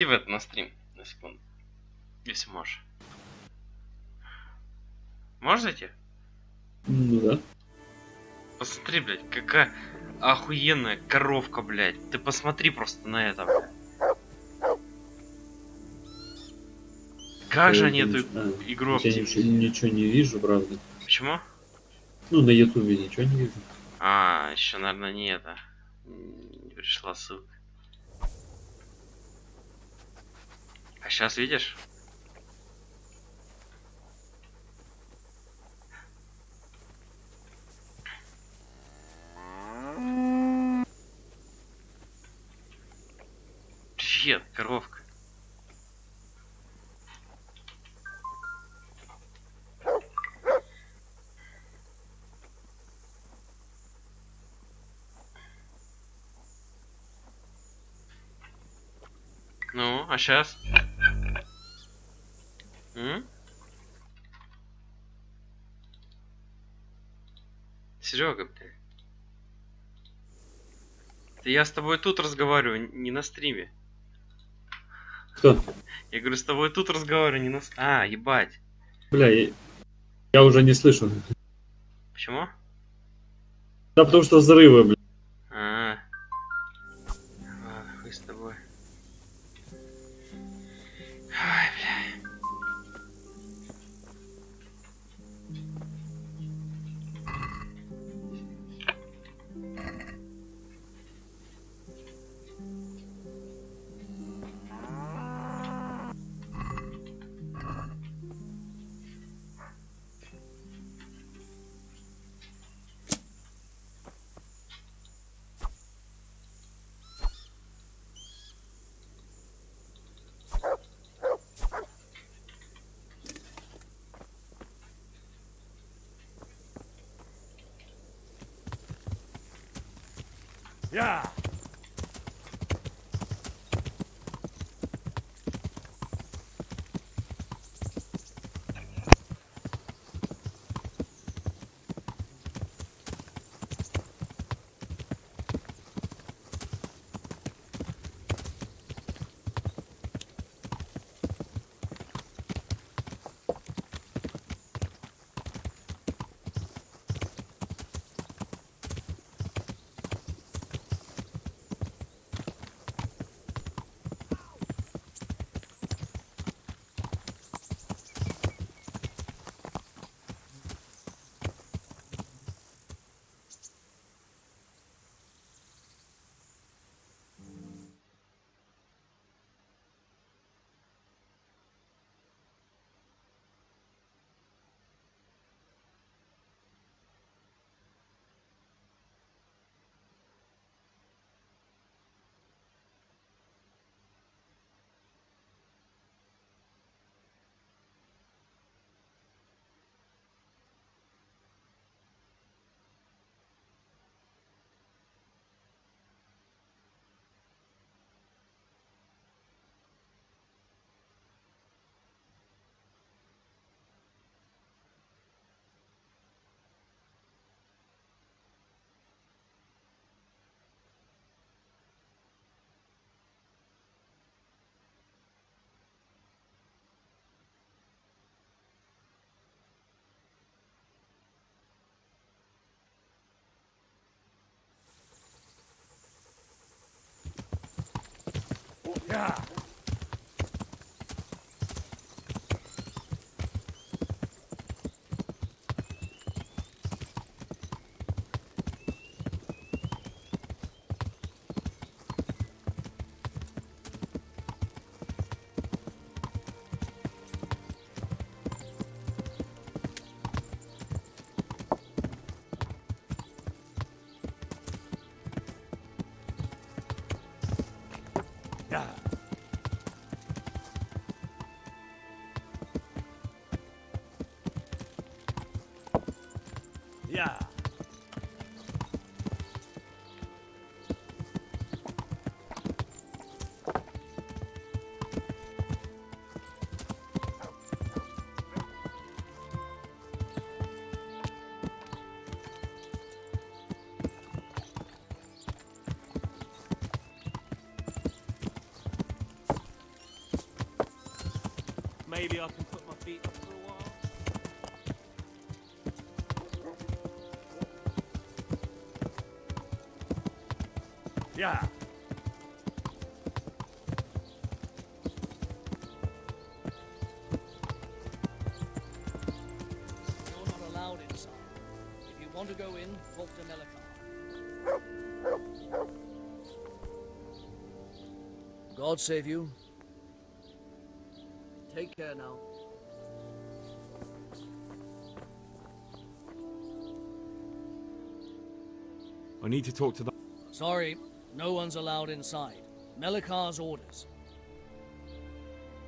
в это на стрим на секунду, если можешь. Можешь зайти? Ну да. Посмотри, блядь, какая охуенная коровка, блядь. Ты посмотри просто на это, блядь. Как же они эту игру Я оптимизируют? ничего не вижу, правда. Почему? Ну, на ютубе ничего не вижу. А, еще, наверное, не это. Не пришла ссылка. А сейчас видишь? Привет, коровка. Ну, а сейчас? Серега, блядь. Да я с тобой тут разговариваю, не на стриме. Кто? Я говорю, с тобой тут разговариваю, не на... А, ебать. Бля, я уже не слышу. Почему? Да потому что взрывы, бля. А, ладно, хуй с тобой. Ой, бля. Я! Я! Я! Maybe I can put my feet up for a while. Yeah. You're not allowed inside. If you want to go in, talk to Melikar. God save you. Take care now. I need to talk to the... Sorry, no one's allowed inside. Melikar's orders.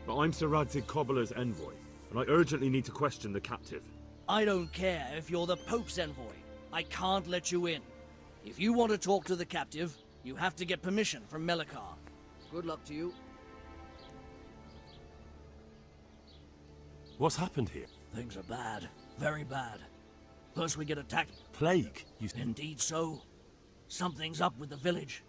But I'm Sir Radzig Cobbler's envoy, and I urgently need to question the captive. I don't care if you're the Pope's envoy. I can't let you in. If you want to talk to the captive, you have to get permission from Melikar. Good luck to you. What's happened here? Things are bad. Very bad. First we get attacked. Plague, you... Indeed so. Something's up with the village.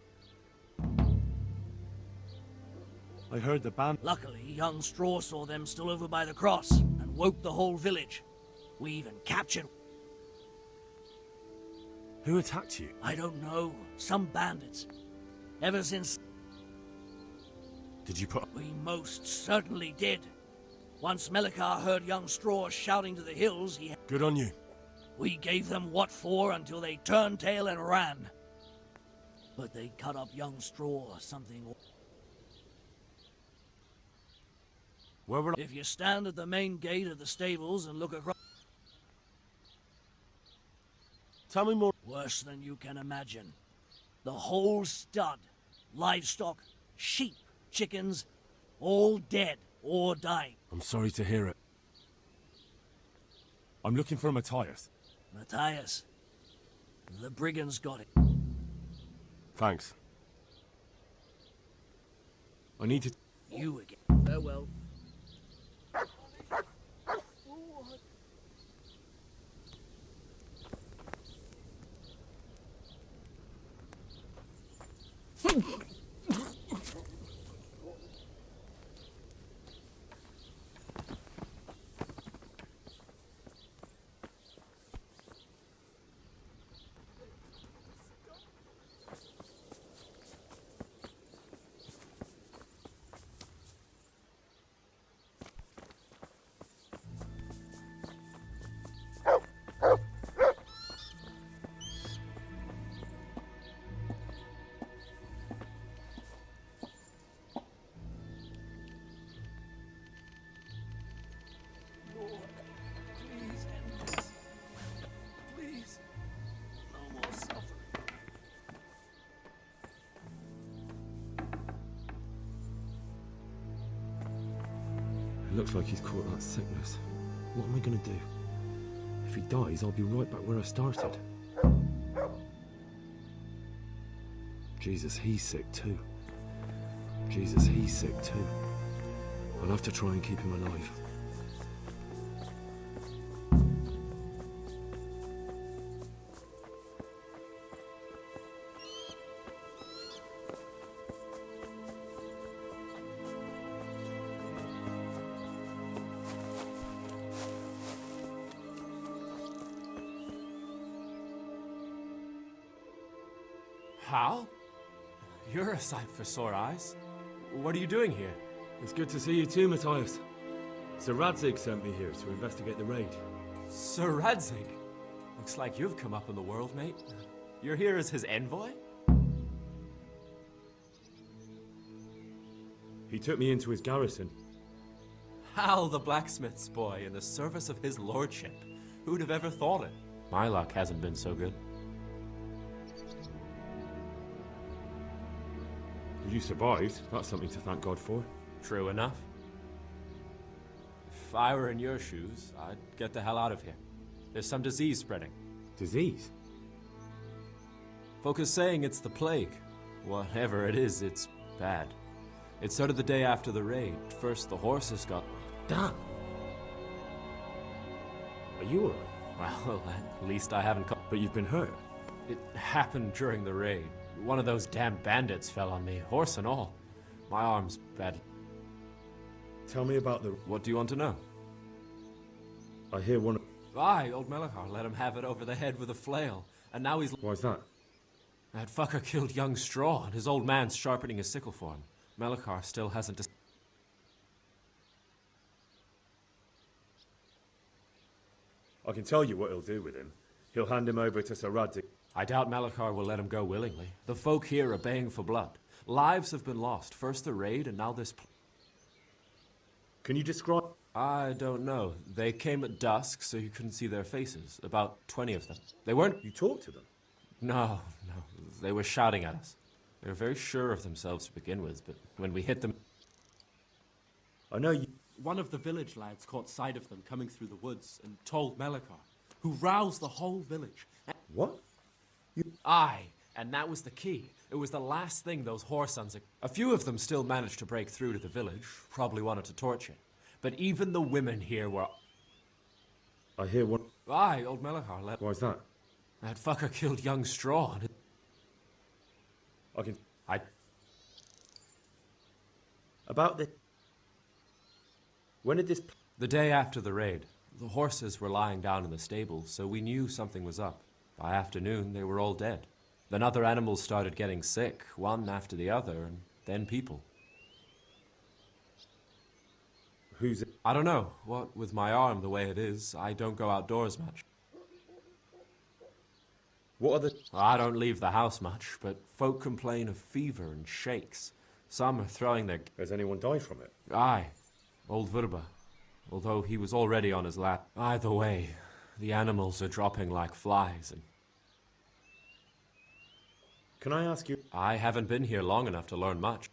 I heard the band... Luckily, young Straw saw them still over by the cross and woke the whole village. We even captured... Who attacked you? I don't know. Some bandits. Ever since... Did you put... We most certainly did. Once Melikar heard young Straw shouting to the hills, he... Good on you. We gave them what for until they turned tail and ran. But they cut up young Straw something... Where were... If you stand at the main gate of the stables and look across... Tell me more. Worse than you can imagine. The whole stud, livestock, sheep, chickens, all dead or dying. I'm sorry to hear it. I'm looking for Matthias. Matthias, the brigands got it. Thanks. I need to... You again. Farewell. Lord, please end this. Please. No more suffering. It looks like he's caught that sickness. What am I gonna do? If he dies, I'll be right back where I started. Jesus, he's sick too. Jesus, he's sick too. I'll have to try and keep him alive. Hal? You're a sight for sore eyes. What are you doing here? It's good to see you too, Matthias. Sir Radzig sent me here to investigate the raid. Sir Radzig? Looks like you've come up in the world, mate. You're here as his envoy? He took me into his garrison. Hal the blacksmith's boy in the service of his lordship. Who'd have ever thought it? My luck hasn't been so good. You survived. That's something to thank God for. True enough. If I were in your shoes, I'd get the hell out of here. There's some disease spreading. Disease? Folk are saying it's the plague. Whatever it is, it's bad. It started the day after the raid. First, the horses got... Damn! Are you alright? Well, at least I haven't caught... But you've been hurt. It happened during the raid. One of those damn bandits fell on me, horse and all. My arm's bad. Tell me about the... What do you want to know? I hear one... Aye, old Melachar let him have it over the head with a flail, and now he's... Why's that? That fucker killed young Straw, and his old man's sharpening a sickle for him. Melachar still hasn't... I can tell you what he'll do with him. He'll hand him over to Sarad. I doubt Melachar will let him go willingly. The folk here are baying for blood. Lives have been lost. First the raid, and now this... Can you describe... I don't know. They came at dusk, so you couldn't see their faces. About 20 of them. They weren't... You talked to them? No. They were shouting at us. They were very sure of themselves to begin with, but when we hit them... I know you... One of the village lads caught sight of them coming through the woods and told Melachar, who roused the whole village. What? Aye, and that was the key. It was the last thing those whoresons... A few of them still managed to break through to the village, probably wanted to torch it. But even the women here were... I hear one... Aye, old Melachar let... Why's that? That fucker killed young Straw. And I can... I... About the... When did this... The day after the raid, the horses were lying down in the stable, so we knew something was up. By afternoon, they were all dead. Then other animals started getting sick, one after the other, and then people. Who's it? I don't know. What with my arm the way it is, I don't go outdoors much. What are the... I don't leave the house much, but folk complain of fever and shakes. Some are throwing their... Has anyone died from it? Aye, old Verba. Although he was already on his lap. Either way, the animals are dropping like flies, and... Can I ask you... I haven't been here long enough to learn much.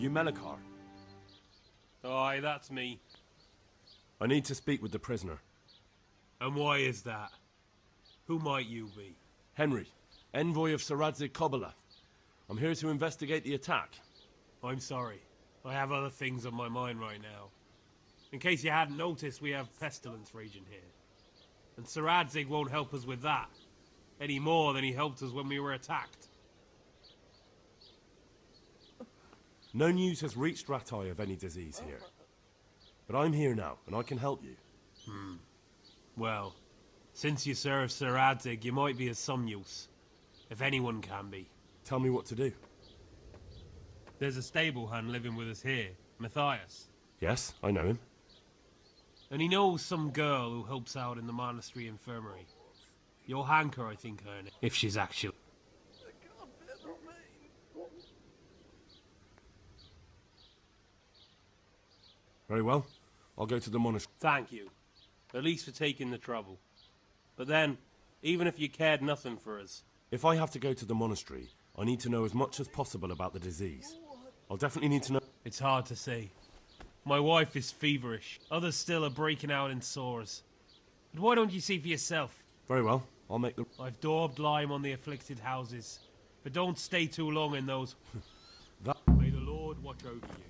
You Melachar? Aye, that's me. I need to speak with the prisoner. And why is that? Who might you be? Henry, envoy of Saradze Kobala. I'm here to investigate the attack. I'm sorry. I have other things on my mind right now. In case you hadn't noticed, we have pestilence raging here. And Saradzig won't help us with that. Any more than he helped us when we were attacked. No news has reached Ratai of any disease here. But I'm here now, and I can help you. Well, since you serve Saradzig, you might be of some use. If anyone can be. Tell me what to do. There's a stable hand living with us here, Matthias. Yes, I know him. And he knows some girl who helps out in the monastery infirmary. You'll hank her, I think, her name, if she's actually... Very well. I'll go to the monastery. Thank you. At least for taking the trouble. But then, even if you cared nothing for us... If I have to go to the monastery, I need to know as much as possible about the disease. I'll definitely need to know... It's hard to say. My wife is feverish. Others still are breaking out in sores. But why don't you see for yourself? Very well. I'll make the... I've daubed lime on the afflicted houses. But don't stay too long in those... That... May the Lord watch over you.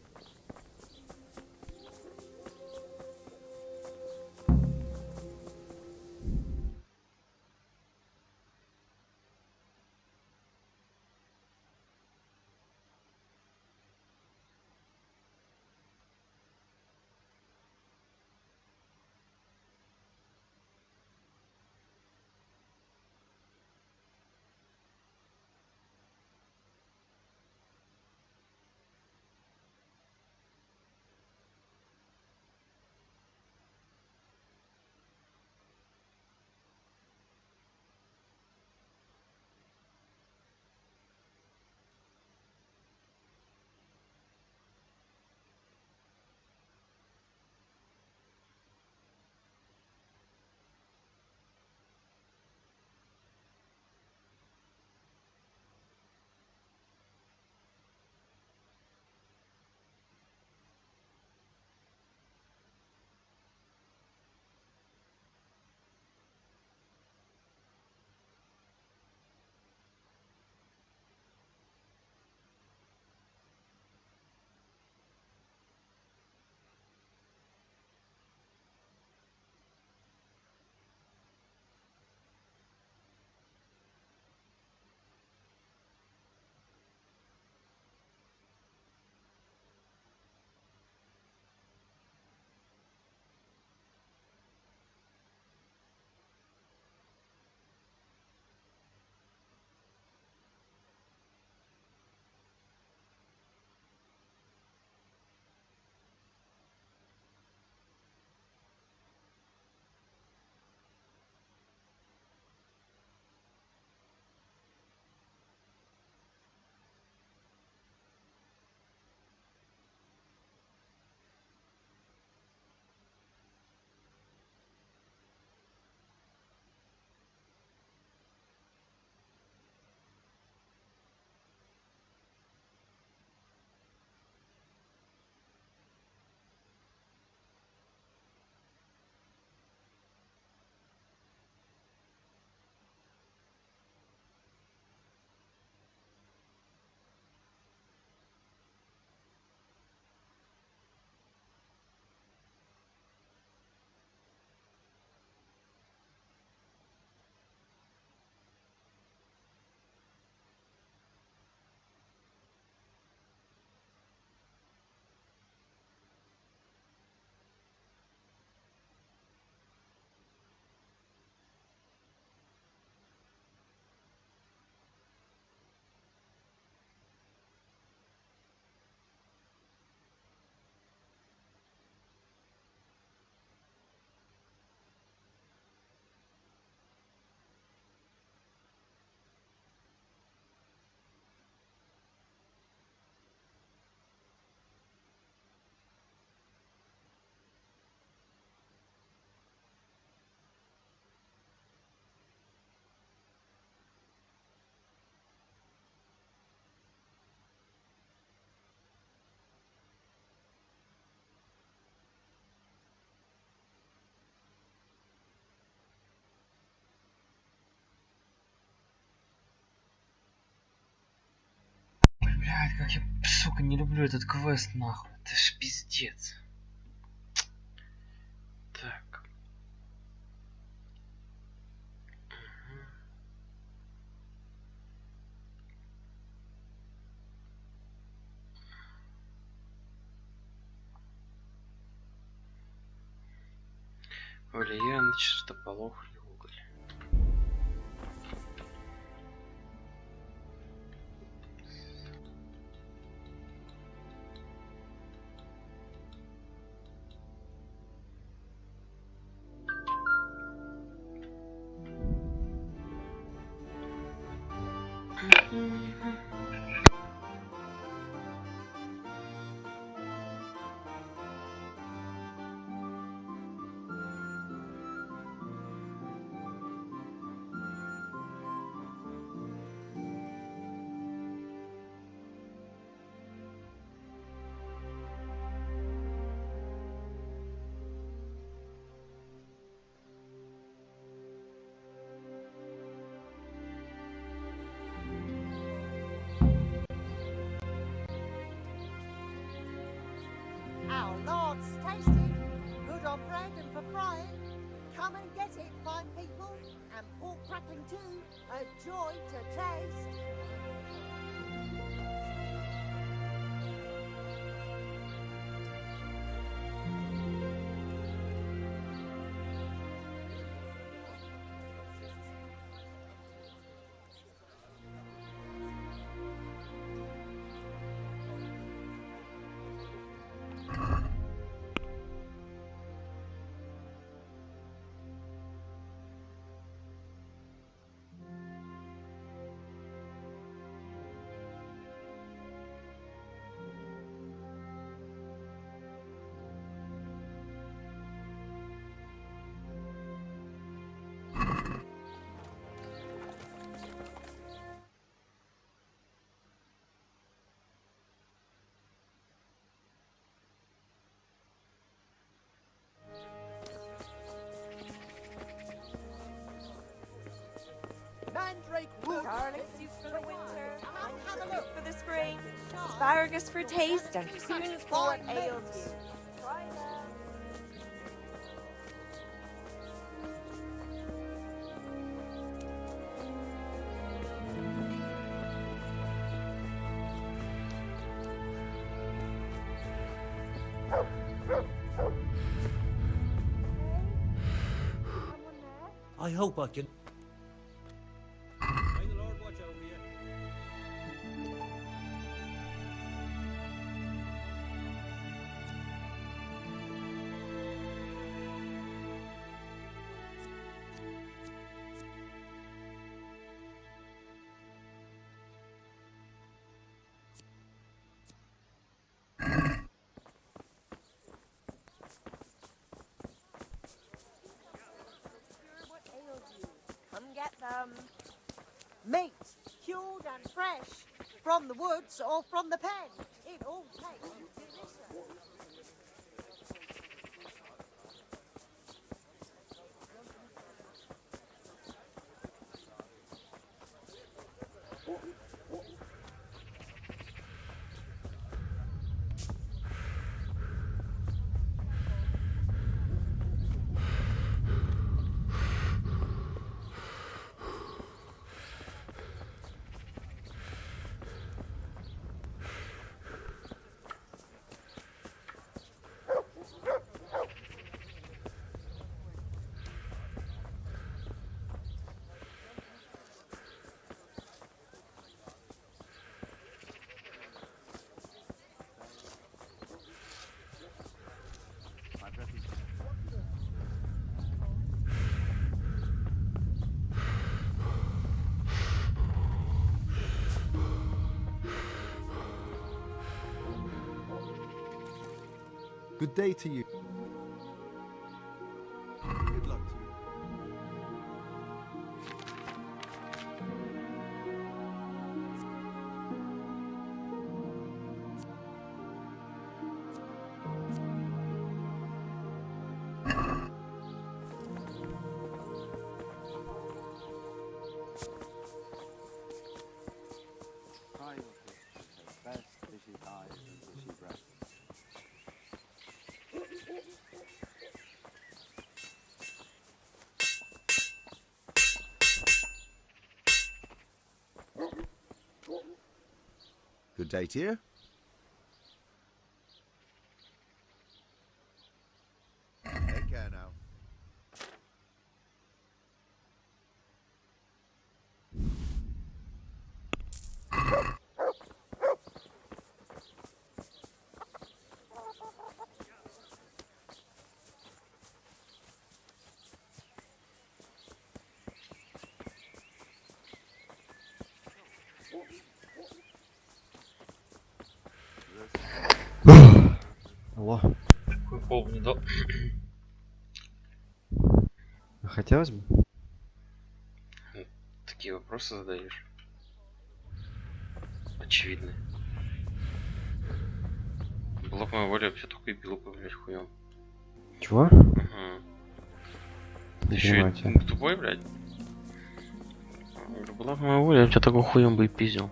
Я, сука, не люблю этот квест, нахуй. Это ж пиздец. Так. Влияет на чертополох или уголь. Our Lord's tasty, good on bread and for frying. Come and get it, fine people, and pork crackling too, a joy to taste. Mandrake root. Garlic soup for the winter, onion soup for the spring, asparagus for taste, and prunes for what ails you. Try them. I hope I can. What ails you? Come get them. Meat, cured and fresh, from the woods or from the pen. It all tastes delicious. Good day to you. Good luck to you. Try what tastes best. date here. Take care now. Алло. Какой пол не дал? Хотелось бы? Такие вопросы задаешь. Очевидно. Была бы моя воля, вообще такой бил бы, блядь, хуем. Чего? Ага. Ты Не еще понимаю и тебя. тупой, блядь? Говорю, была бы моя воля, я тебя такой хуем бы и пиздил.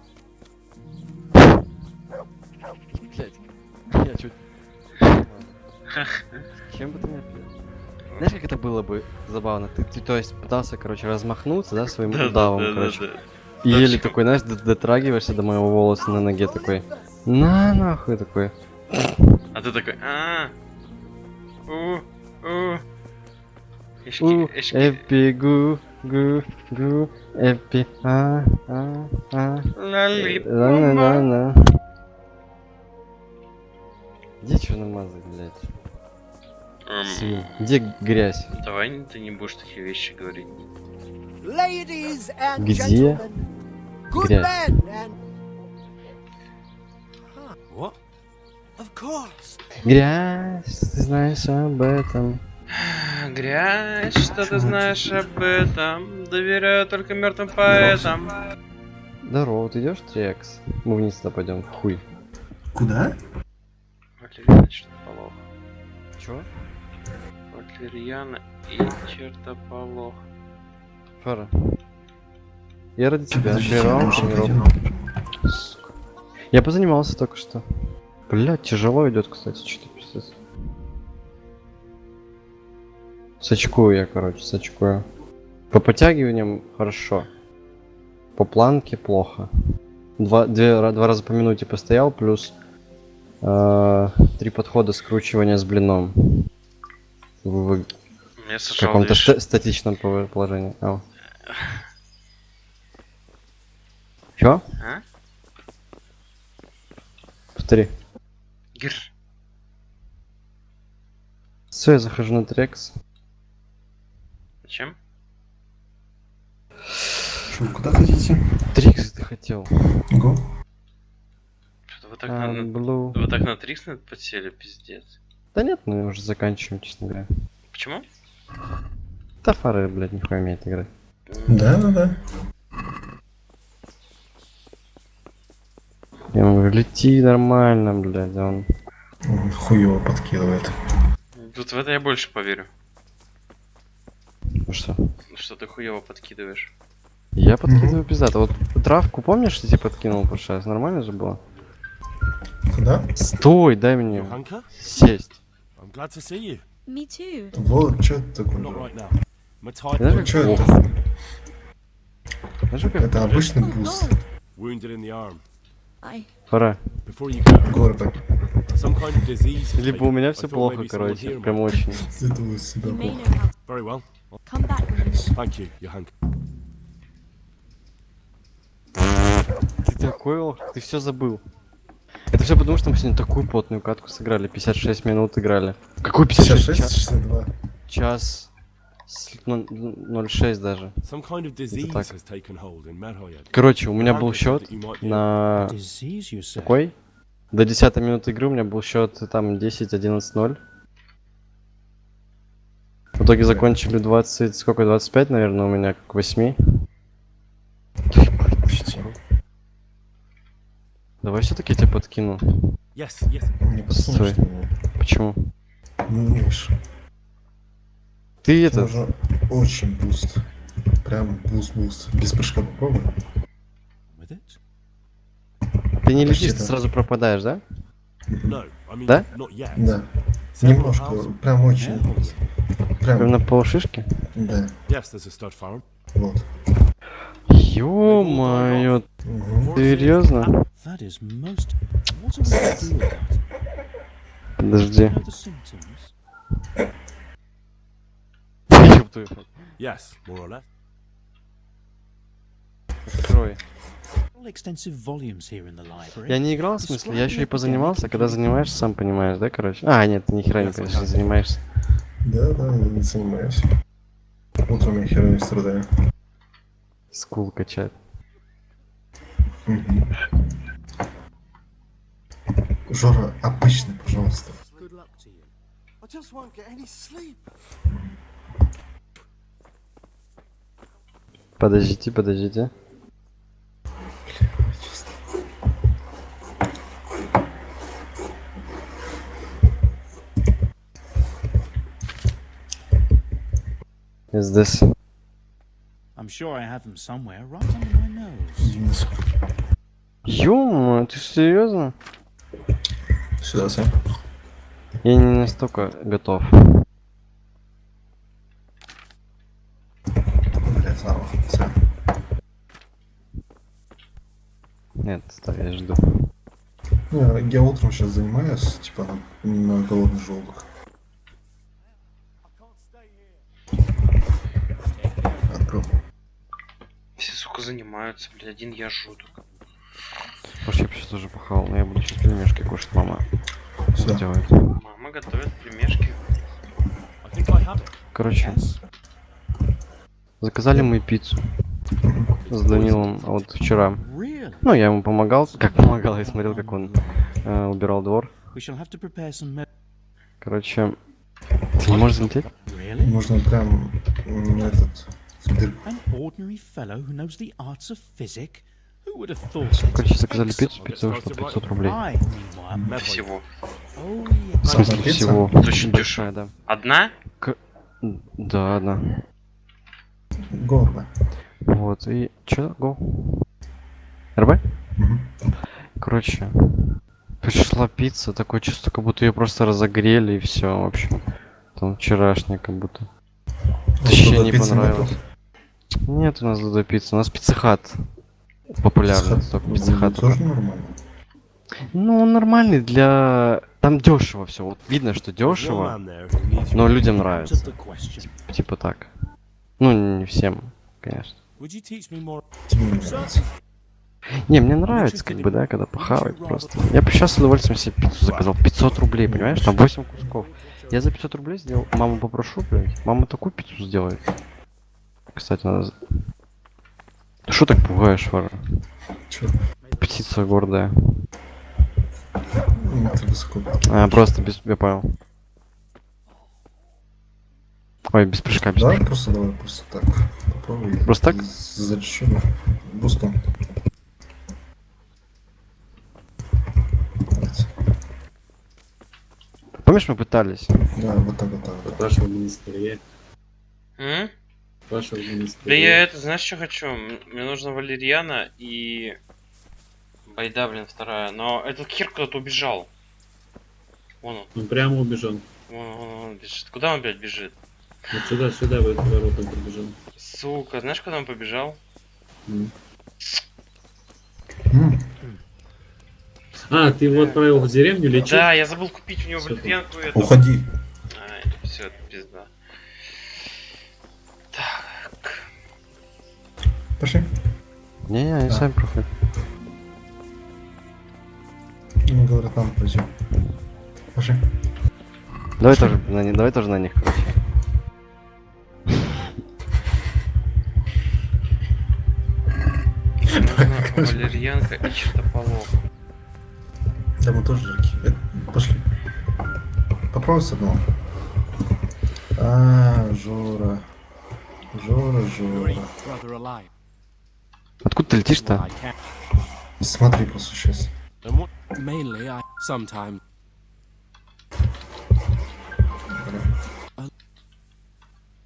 Блять. Я чуть... Чем бы ты меня пил? Знаешь, как это было бы забавно? Ты то есть пытался, короче, размахнуться, да, своим удавом, короче. И еле такой, знаешь, дотрагиваешься до моего волоса на ноге такой. На нахуй такой. А ты такой, Эпи, гу, эпи, ла-ла-ла-ла. Где черномазый, блядь? Свин. Где грязь? Давай ты не будешь такие вещи говорить. Ladies and Где gentlemen, good грязь? men and... What? Of course. Грязь, ты знаешь об этом. Грязь, что ты знаешь об этом? Доверяю только мертвым поэтам. Здорово, ты идешь, Трекс? Мы вниз туда пойдем, в хуй. Куда? Валерьяна, чертополох. Чё? Валерьяна и чертополох. Фара. Я ради тебя прервал тренировку. Сука. Я позанимался только что. Блядь, тяжело идет, кстати, что-то пиздец. Сачкую я, короче, сачкую. По подтягиваниям хорошо. По планке плохо. Два раза по минуте постоял, плюс 3 подхода скручивания с блином. В каком-то статичном положении. Ау. Чё? А? Повтори. Гир. Все, я захожу на Трекс. Зачем? Что, куда хотите? Трикс ты хотел. Го? Что-то вы так, вы так на Трикс подсели, пиздец. Да нет, мы уже заканчиваем, честно говоря. Почему? Да Фары, блядь, нихуя умеет играть. Да. Я говорю, лети нормально, блядь, а он... Хуёво подкидывает. Тут в это я больше поверю. Что? Что ты хуёво подкидываешь. Я подкидываю пиздато. Вот травку помнишь, что тебе подкинул в прошлый раз? Нормально же было? Куда? Стой, дай мне Hanka? сесть. I'm glad to see you. Me too. Вот, чё это такое? Not right now. My tie Знаешь, как Чё это? плохо? Знаешь, как Это обычный буст. wounded in the arm. Пора. Before you go, Горбик. some kind of disease has Либо у taken. меня I все thought плохо, maybe someone короче. here Прям might. очень. Это у себя You may плохо. know how to Very well. come back with me. Thank you, Johanka. Ты такой лох, ты все забыл. Это все потому, что мы сегодня такую плотную катку сыграли. 56 минут играли. Какой 56? 56, 62. Час 0,6 даже. Some kind of disease так. has taken hold in Merhoyed. Короче, у меня был Johanka said счет that you might be на... Disease, you say? Какой? До 10 минуты игры у меня был счет там 10-11-0. В итоге закончили 20... Сколько? 25, наверное, у меня к 8. Почти. Давай все-таки я тебя подкину. Yes, yes. Не Стой. послушай меня. Почему? Не умеешь. Ты это... Нужно очень буст. Прям буст. Без прыжка попробуй. With it? Ты не Почти летишь, ты да. сразу пропадаешь, да? No, I mean Да? not yet. Да. Several Немножко. houses. Прям очень Yeah. буст. Прям Прям. на полшишки? Да. Yes, there's a stud farm. Вот. Ё-моё, Угу. серьезно? That is most... What are we going to do about it? Подожди. You know the symptoms? Ёб твою мать. Yes, more or less. Открой. All extensive volumes here in the library. Я не играл, в смысле, я еще и позанимался, когда занимаешься, сам понимаешь, да, короче? А, нет, ты ни хера не конечно, занимаешься. Да, я не занимаюсь. Утром я хера не страдаю. Скул качает. Жора, обычный, пожалуйста. Подождите, подождите. Is this? I'm sure I have them somewhere, right under my nose. Ё-моё, ты серьезно? Сюда, Сэм. Я не настолько готов. Бля, заново, Сэм. Нет, стой, я жду. Я утром сейчас занимаюсь, типа, на голодный желудок. Открыл. Все, сука, занимаются, блядь, один я жру только. Может, я бы сейчас тоже похавал, но я буду сейчас пельмешки кушать, мама. Сюда. Делает. Мама готовит пельмешки. Короче, заказали мы пиццу с Данилом вот вчера. Ну, я ему помогал, как помогал, я смотрел, как он убирал двор. Короче, ты не можешь залететь? Можно прям этот в дырку. Короче, заказали пиццу, пицца вышла 500 рублей. Всего. В смысле всего? Очень большая, да. Одна? Да, одна. Горно. Вот, и чё? Го? РБ? Короче, пришла пицца, такое чувство, как будто ее просто разогрели и все, в общем. Там вчерашняя, как будто. Вообще не понравилось. Нет у нас Додо пиццы, у нас пицца-хат. Популярный, только пицца-хат. Тоже нормально. Ну, он нормальный для... Там дешево все. Вот видно, что дешево, но людям нравится. Типа так. Ну, не всем, конечно. Не, мне нравится, как бы, да, когда похавать просто. Я бы сейчас с удовольствием себе пиццу заказал. 500 рублей, понимаешь? Там 8 кусков. Я за 500 рублей сделал. Маму попрошу, блядь. Мама такую пиццу сделает. Кстати, надо... Ты что так пугаешь, Вара? Чё? Птица гордая. Ты высоко. Просто без... Я понял. Ой, без прыжка, без Давай прыжка. давай просто так. Попробуй. Просто так? Зачем? Бустом. Помнишь, мы пытались? Да, вот так, вот так. Спрашивал министрия. М? Спрашивал Да министрия. я это, знаешь, что хочу? Мне нужно валерьяна и... Байда, блин, вторая. Но этот хер куда-то убежал. Вон он. Он прямо убежал. Он бежит. Куда он, блядь, бежит? Вот сюда, сюда, в эти ворота побежал. Сука, знаешь, куда он побежал? А, ты его отправил в деревню лечить? Да, я забыл купить у него валерьянку эту. Уходи. Все, это пизда. Так. Пошли. Не, они сами проходят. Они говорят, нам пройдем. Пошли. Давай тоже на них, давай тоже на них, короче. Валерьянка и чертополох. Да, мы тоже жирки. Пошли. Попробуй с одного. Жора. Жора. Откуда ты летишь-то? Смотри просто сейчас. Mainly, I sometimes.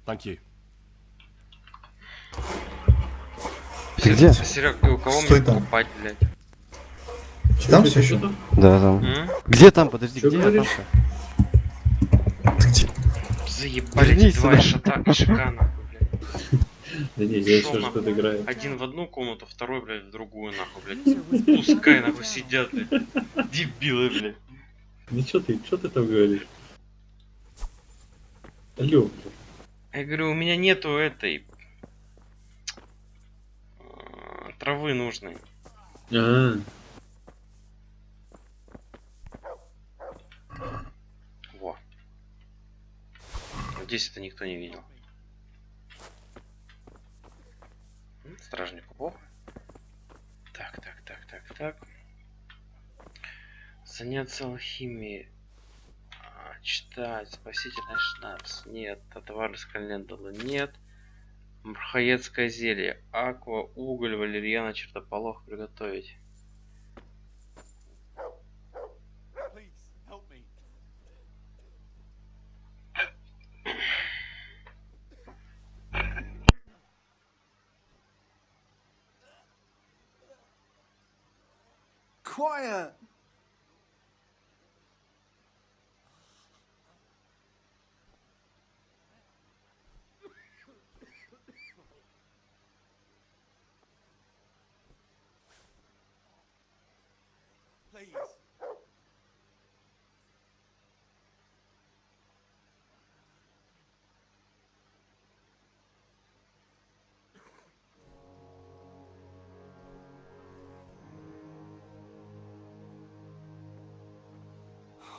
Thank you. Ты где? Серег, ты у кого Стой мне там. покупать, блядь? Там все еще? Да, там. Где там? Подожди, Чё где я говоришь? там-то? Ты где? Заебали Вернись эти два сюда. шата, шикана, блядь. Да не, я Шел еще нахуй. что-то играю. Один в одну комнату, второй, блядь, в другую, нахуй, блядь. Пускай, нахуй, сидят, блядь. Дебилы, блядь. Ну что ты там говоришь? Алло, блядь. Я говорю, у меня нету этой травы нужной. А, Во. Здесь это никто не видел. Стражнику плохо. Так. Заняться алхимией. Читать. Спасительный шнапс. Нет. Товар из календула. Нет. Мрхаецкое зелье. Аква, уголь, валерьяна, чертополох приготовить. Quiet! Please.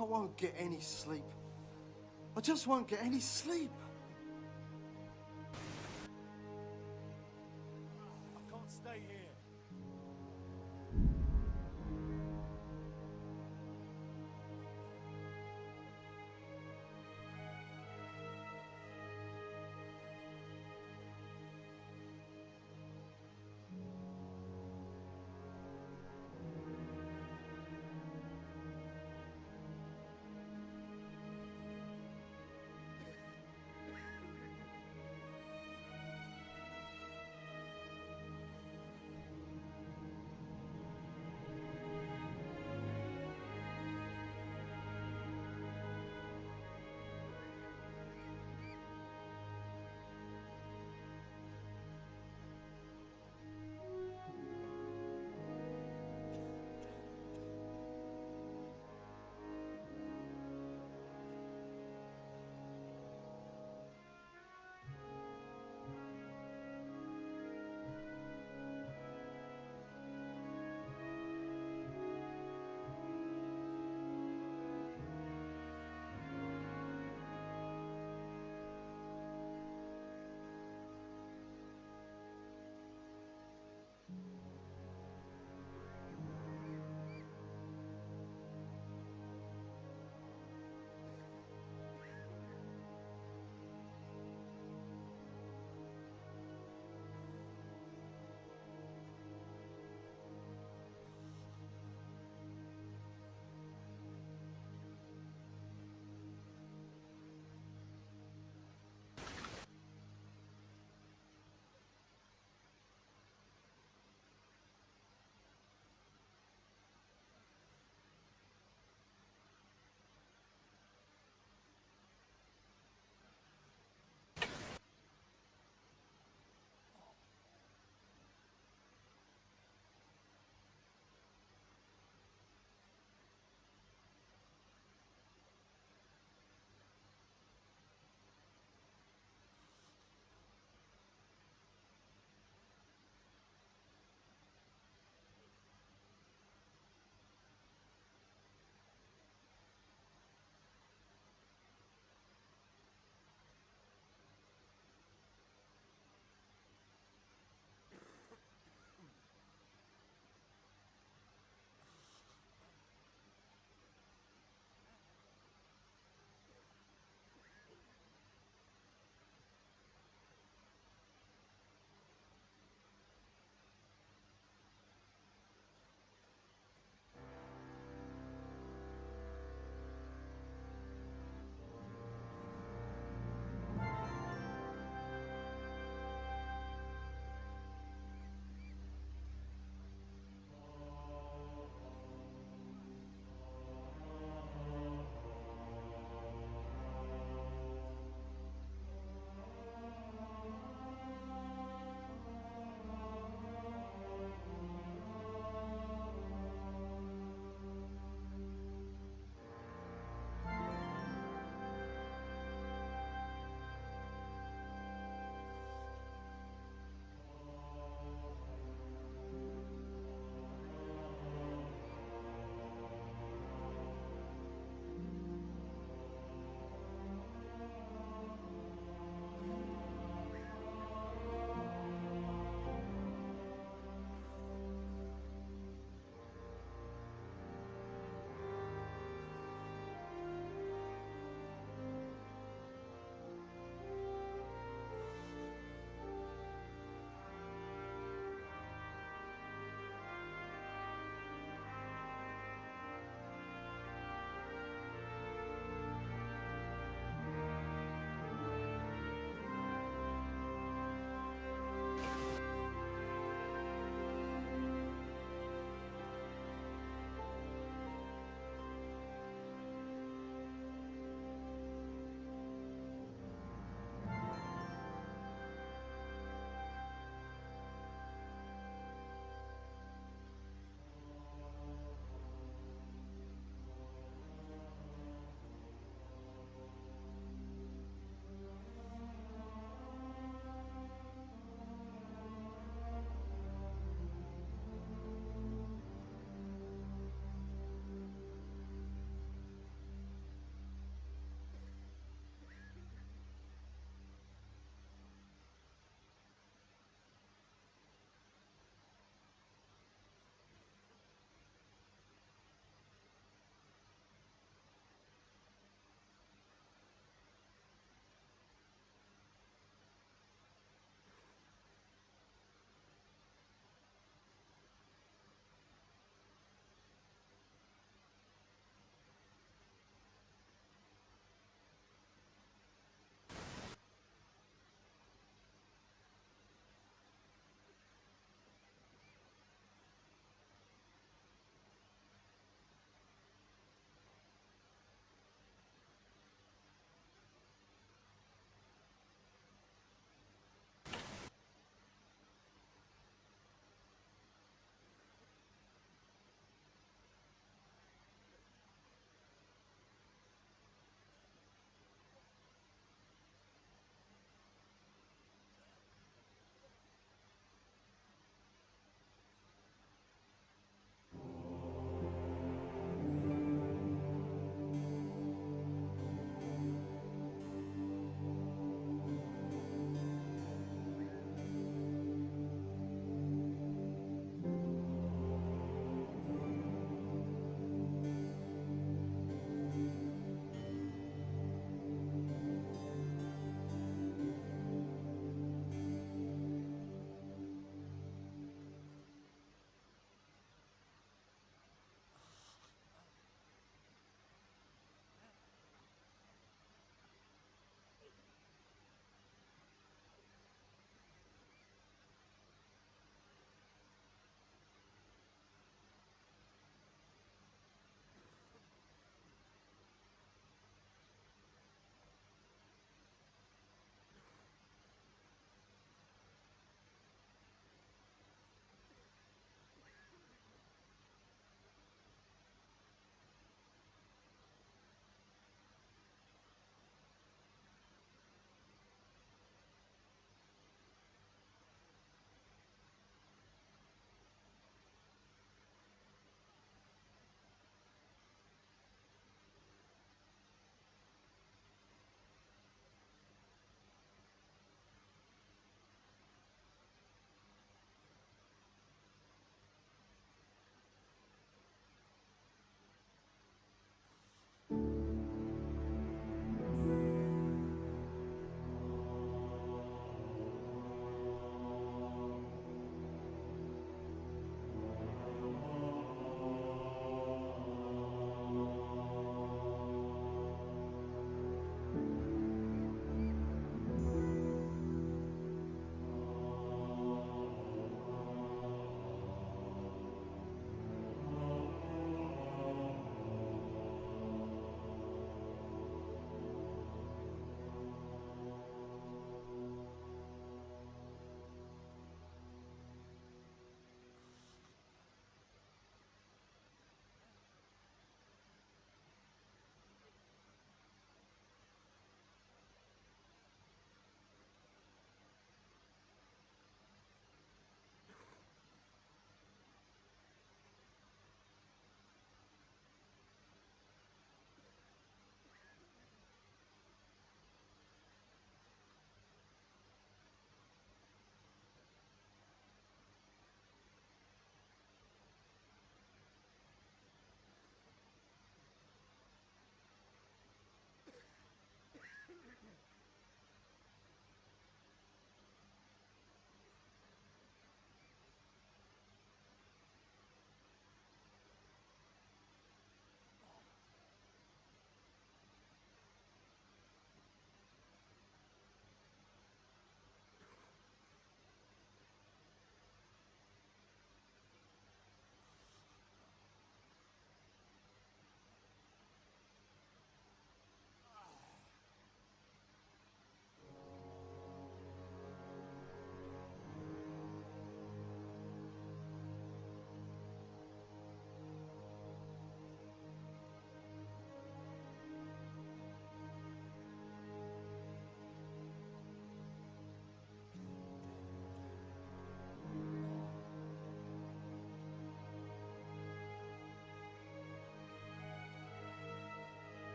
I won't get any sleep. I just won't get any sleep. I can't stay here.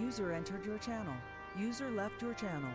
User entered your channel. User left your channel.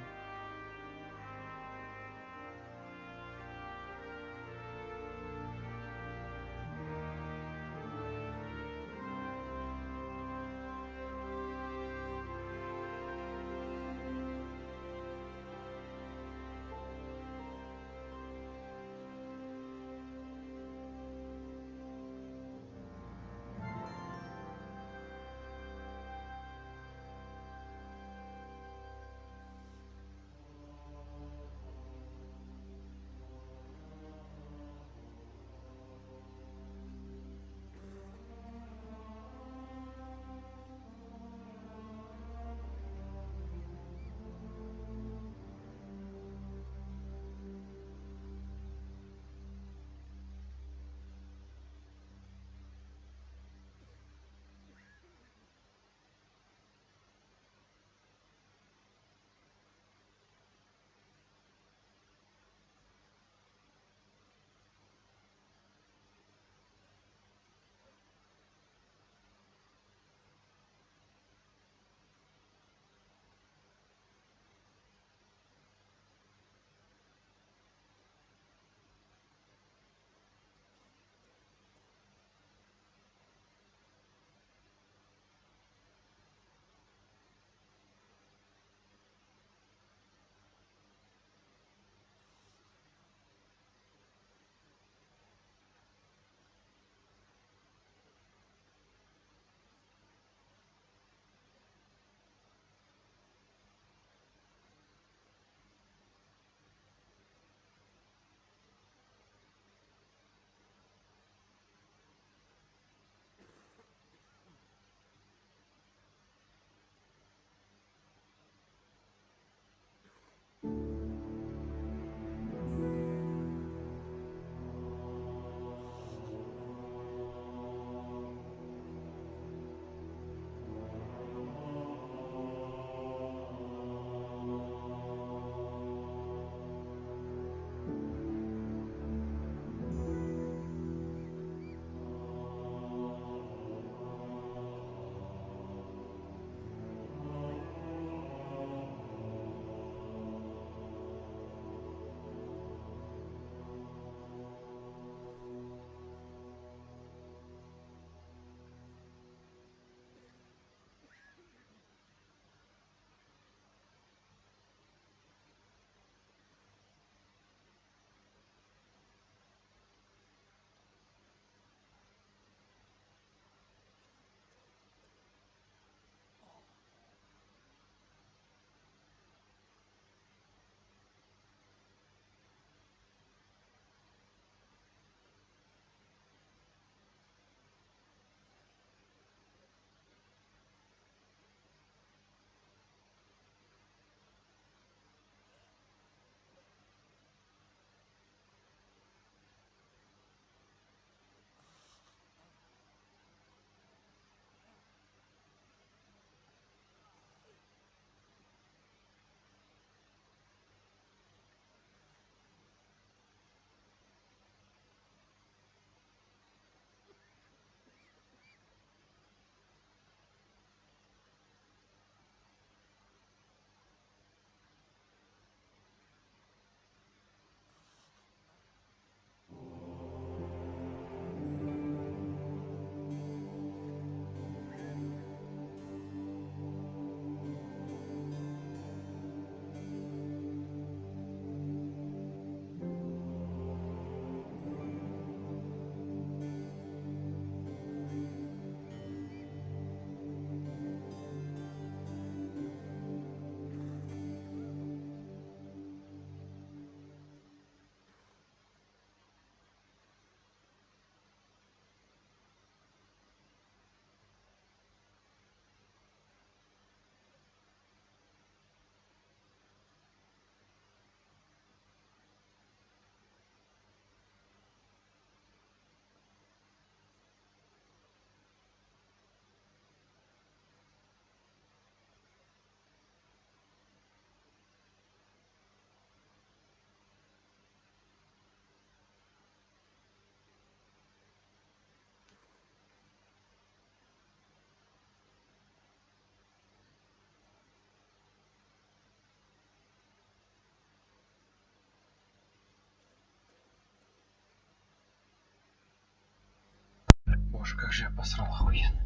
Боже, как же я посрал охуенно.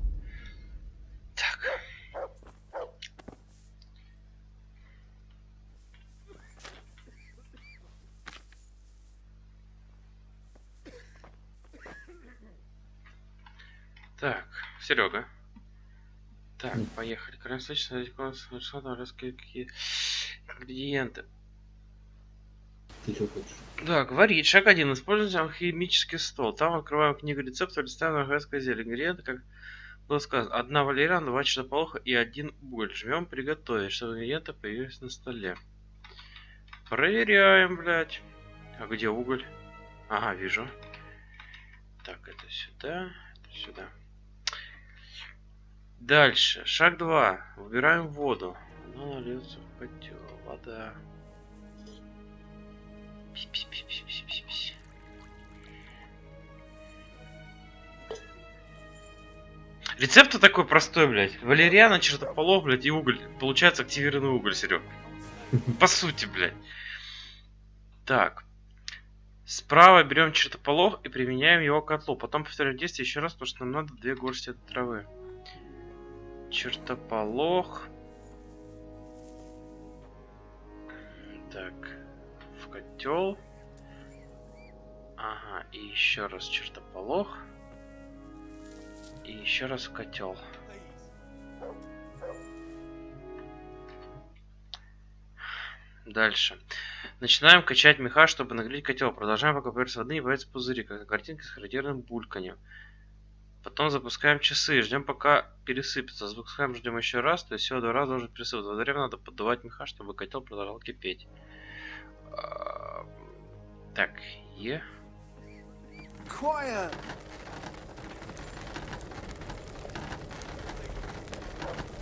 Так. Так, Серега. Так, поехали. В крайнем случае, какие ингредиенты. Ты что хочешь? Да, говорит. Шаг 1. Используйте алхимический стол. Там открываем книгу рецептов, листаем новогодское зелье. Ингредиенты, как было сказано, 1 валериана, 2 чертополоха и 1 уголь. Жмем приготовить, чтобы ингредиенты появились на столе. Проверяем, блядь. А где уголь? Ага, вижу. Так, это сюда, это сюда. Дальше. Шаг 2. Выбираем воду. Она нальется в котел. Вода. Пись-пись-пись-пись-пись-пись. Рецепт такой простой, блядь. Валериана, чертополох, блядь, и уголь. Получается активированный уголь, Серег. По сути, блядь. Так. Справа берем чертополох и применяем его к котлу. Потом повторяем действие еще раз, потому что нам надо 2 горсти травы. Чертополох. Так. В котел. Ага, и еще раз чертополох. И еще раз в котел. Дальше. Начинаем качать меха, чтобы нагреть котел. Продолжаем, пока поверхность воды не появится пузыри, как на картинке с характерным бульканьем. Потом запускаем часы, ждем пока пересыпется. Запускаем, ждем еще раз, то есть всего 2 раза должен пересыпаться. В это время надо поддувать меха, чтобы котел продолжал кипеть. Так,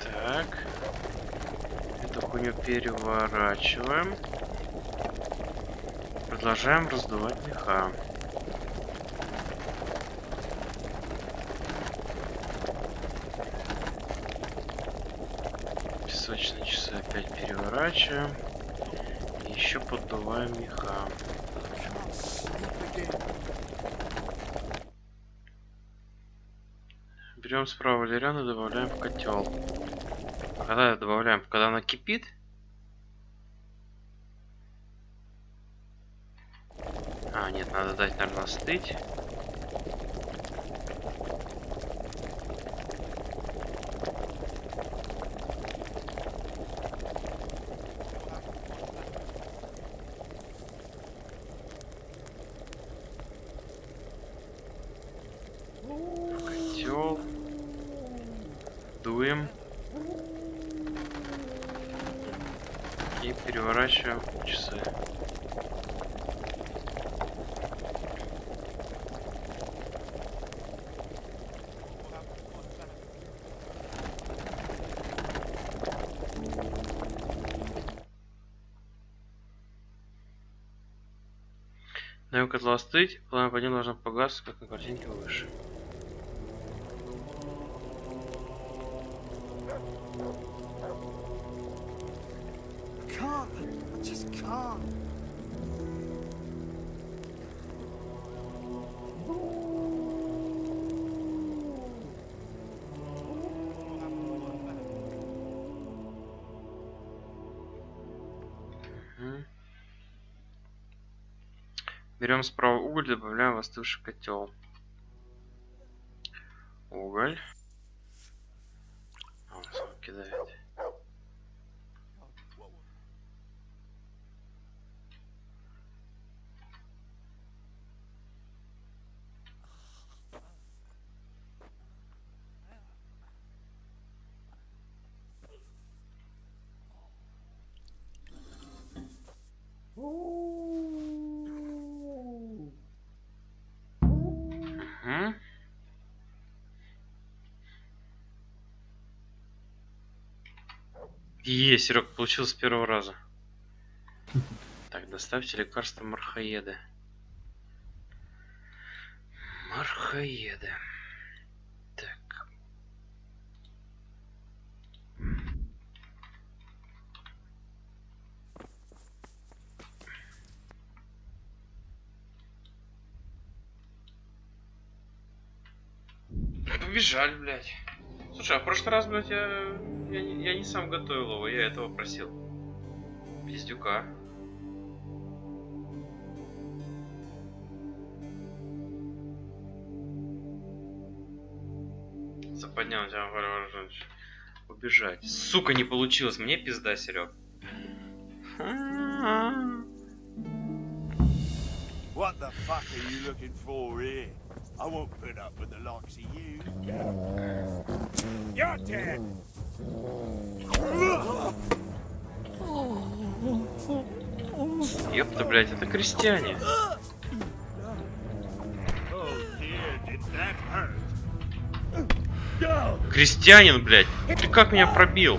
Так. Эту хуйню переворачиваем. Продолжаем раздувать меха. Песочные часы опять переворачиваем. И еще поддуваем меха. Берем справа валериан и добавляем в котел. А когда добавляем? Когда она кипит? А, нет, надо дать, наверное, остыть. Котел. Дуем. И переворачиваем часы. Даем котлу остыть, пламя под ним должно погаснуть, как на картинке выше. Берем справа уголь, добавляем в остывший котел. Уголь. Он сам кидает. Есть, Серег, получилось с первого раза. Так, доставьте лекарства мархаеды. Мархаеды. Так. побежали, блядь. Слушай, а в прошлый раз, блядь, я не сам готовил его, я этого просил. Пиздюка. Заподнял тебя вооруженный. Убежать. Сука, не получилось. Мне пизда, Серег. What the fuck are you looking for here? I won't put up with the likes of you. You're dead. Ёпта, блядь, это крестьяне. Крестьянин, блядь. Ты как меня пробил?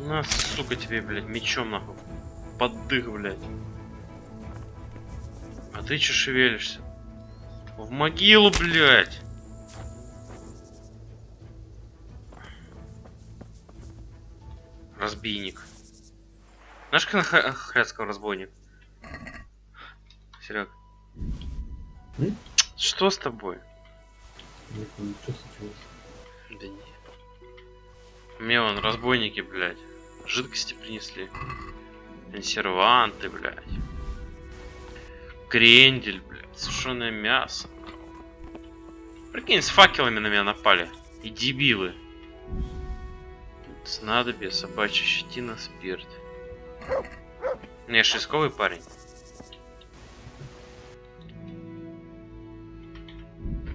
На, сука, тебе, блядь, мечом нахуй. Поддых, блядь. А ты чё шевелишься? В могилу, блядь. Разбийник. Знаешь, как на хряцкого разбойник? Серег. Что с тобой? Что случилось? Да не. Мне вон разбойники, блядь. Жидкости принесли. Консерванты, блядь. Крендель, блядь. Сушеное мясо. Прикинь, с факелами на меня напали. И дебилы. Снадобье, собачья щетина, спирт. Не, шестковый парень.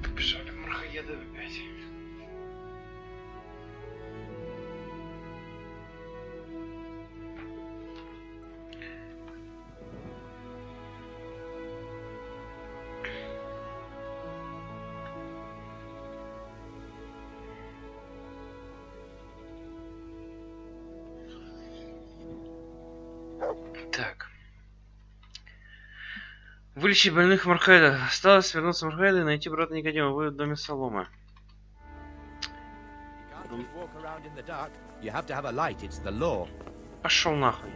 Побежали мрахоеды опять. Так. Вылечить больных Мархайда. Осталось вернуться в Мархайда и найти брата Никодима. Вы в доме Соломы. Пошел нахуй.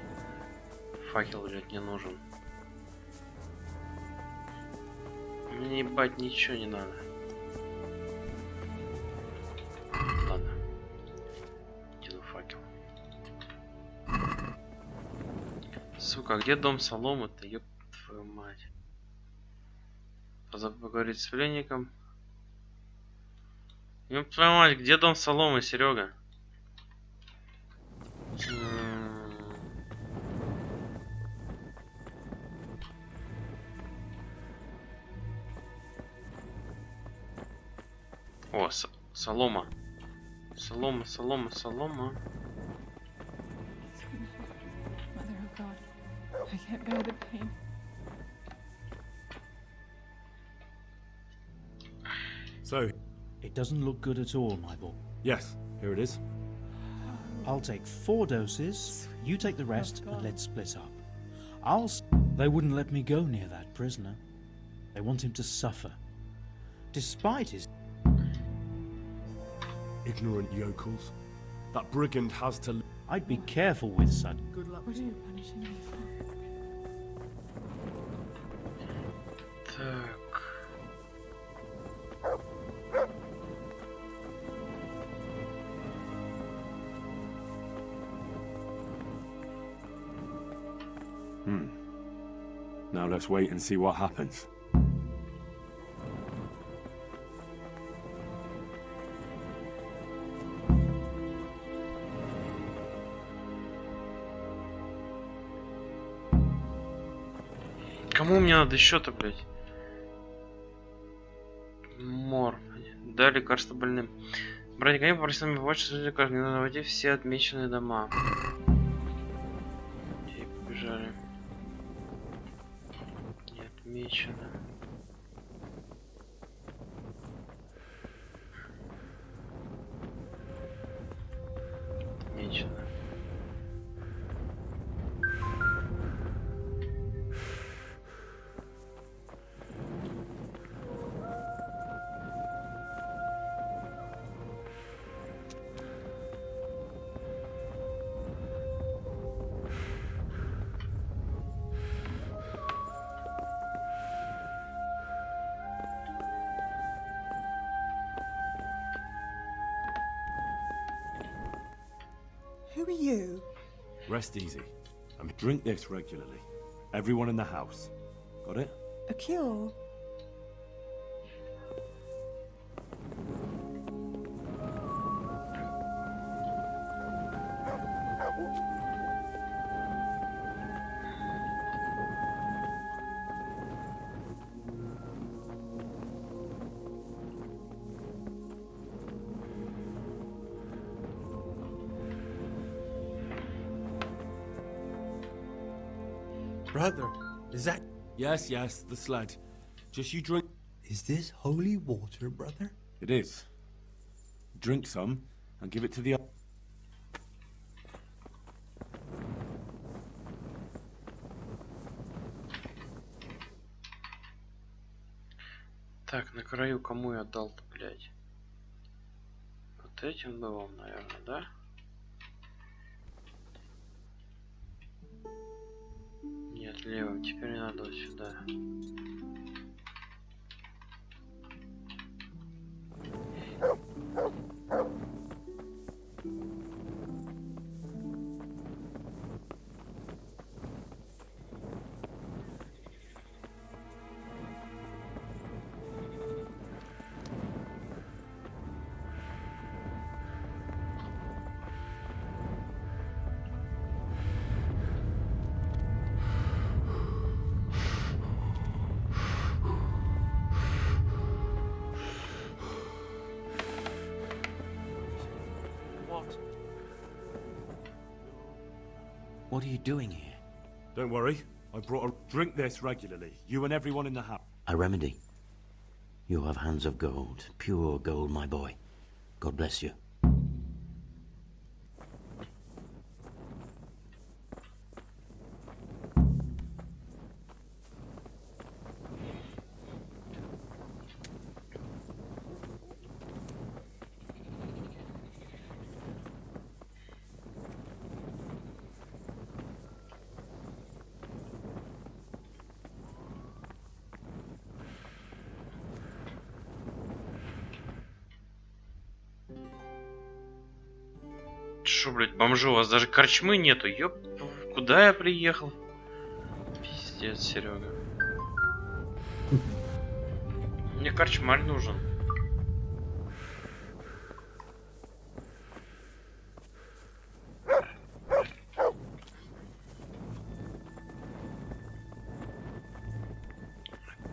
Факел, блядь, не нужен. Мне ебать ничего не надо. Ладно. Кину факел. Сука, а где дом Соломы-то? Ёб твою мать. Поговорить с пленником. Ёб твою мать, где дом Соломы, Серега? О, Солома. Солома, Солома, Солома. I can't bear the pain. So, it doesn't look good at all, my boy. Yes, here it is. I'll take 4 doses, you take the rest, and let's split up. They wouldn't let me go near that prisoner. They want him to suffer. Despite his... Ignorant yokels. That brigand has to... I'd be careful with such... Good luck. What are you punishing me for? Так. Now let's wait and see what happens. Кому мне надо еще-то, блядь? Мор. Да, лекарство больным. Братья, они попросили меня больше лекарств. Не надо наводить все отмеченные дома. И побежали. Не отмечено. Отмечено. are you? Rest easy. Drink this regularly. Everyone in the house. Got it? A cure? Brother, is that... Yes, yes, the sled. Just you drink... Is this holy water, brother? It is. Drink some and give it to the... Так, на краю кому я дал-то, блядь? Вот этим было, наверное, да? Нет, левым. Теперь не надо вот сюда. What are you doing here? Don't worry. I brought a... Drink this regularly. You and everyone in the house. A remedy. You have hands of gold. Pure gold, my boy. God bless you. Шо, блядь, бомжу, у вас даже корчмы нету, ёп, куда я приехал? Пиздец, Серега. Мне корчмарь нужен.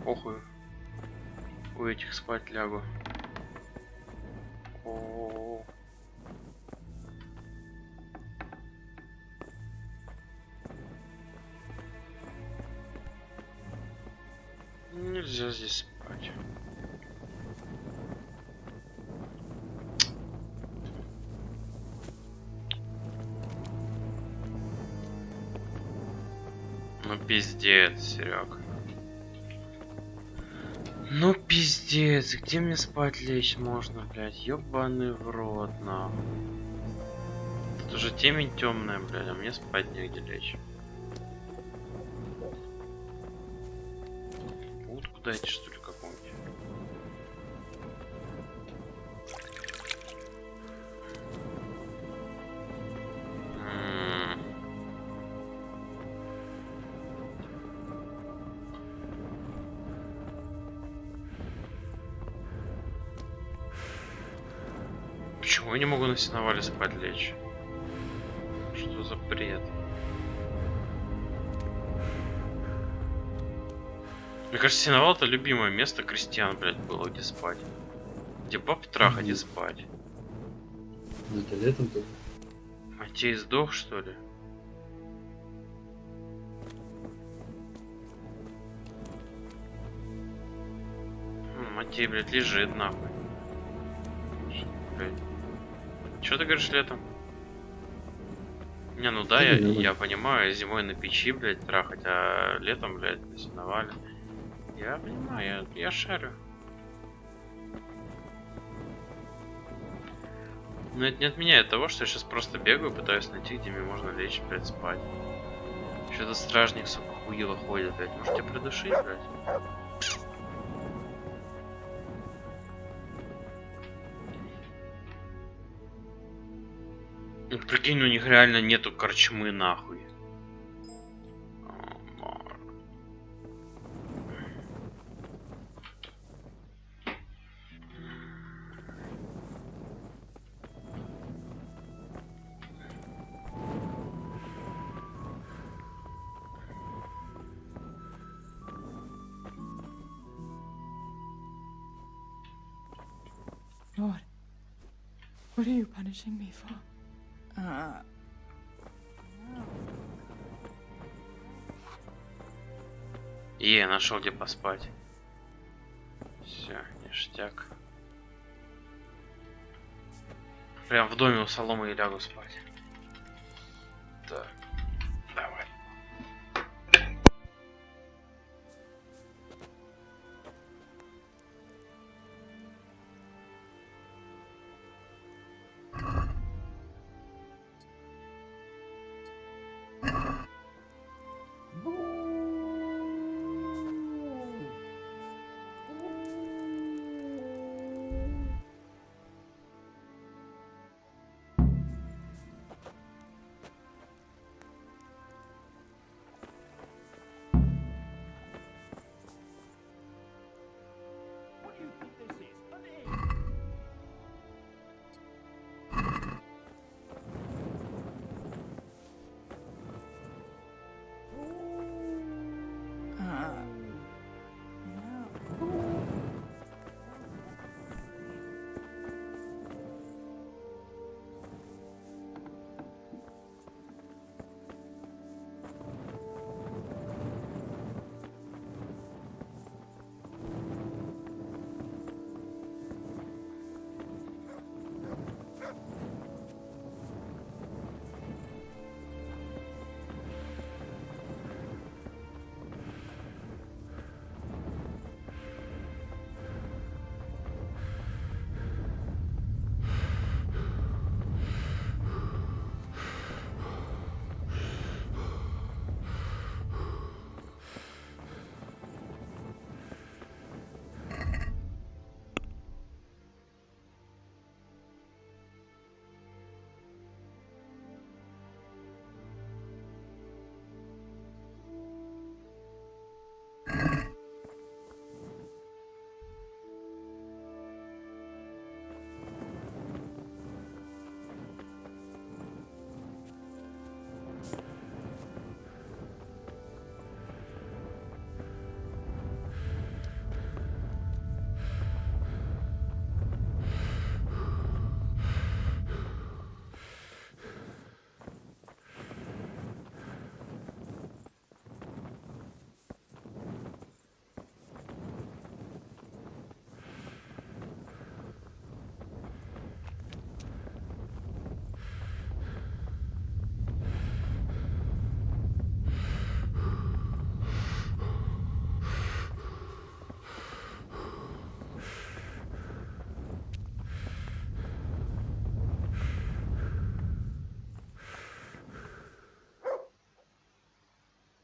Похуй. У этих спать лягу. О-о-о. Нельзя здесь спать. Ну пиздец, Серег. Ну пиздец, где мне спать лечь можно, блядь? Ёбаный в рот, нахуй. Тут уже темень темная, блядь, а мне спать негде лечь. Утку дайте, что ли, какую-нибудь. Почему я не могу на сеновале спать лечь? Что за бред? Мне кажется, сеновал это любимое место крестьян, блядь, было, где спать. Где баб трахать и спать. Ну это летом только. Матей сдох, что ли? Матей, блядь, лежит нахуй. Блядь. Чё ты говоришь летом? Не, ну да, я понимаю, зимой на печи, блядь, трахать, а летом, блядь, на сеновале. Я понимаю, я шарю. Но это не отменяет того, что я сейчас просто бегаю, пытаюсь найти, где мне можно лечь, блядь, спать. Что-то стражник, сука, хуило ходит, блядь. Может тебя придушить, блядь? Прикинь, у них реально нету корчмы нахуй. Lord, what are you punishing me for? Нашел где поспать. Все, ништяк. Прям в доме у соломы и лягу спать. Так, давай.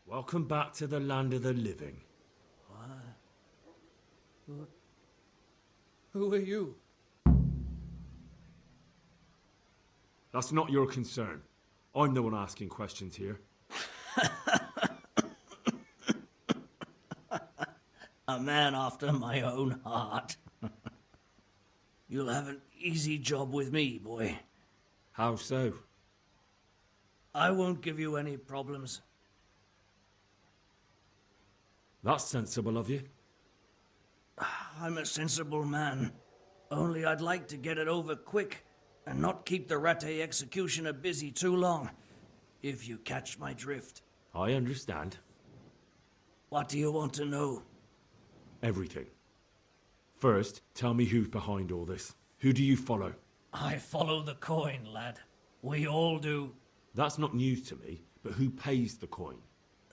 Welcome back to the land of the living. What? Who are you? That's not your concern. I'm the one asking questions here. A man after my own heart. You'll have an easy job with me, boy. How so? I won't give you any problems. That's sensible of you. I'm a sensible man. Only I'd like to get it over quick and not keep the Ratte executioner busy too long, if you catch my drift. I understand. What do you want to know? Everything. First, tell me who's behind all this. Who do you follow? I follow the coin, lad. We all do. That's not news to me, but who pays the coin?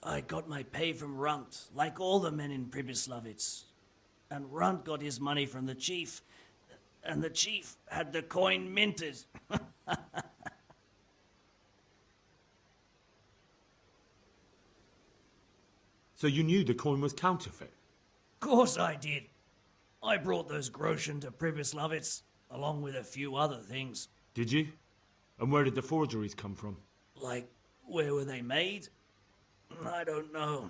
I got my pay from Runt, like all the men in Pribyslavitz. And Runt got his money from the chief. And the chief had the coin minted. So you knew the coin was counterfeit? Course I did. I brought those groschen to Pribyslavitz, along with a few other things. Did you? And where did the forgeries come from? Like, where were they made? I don't know.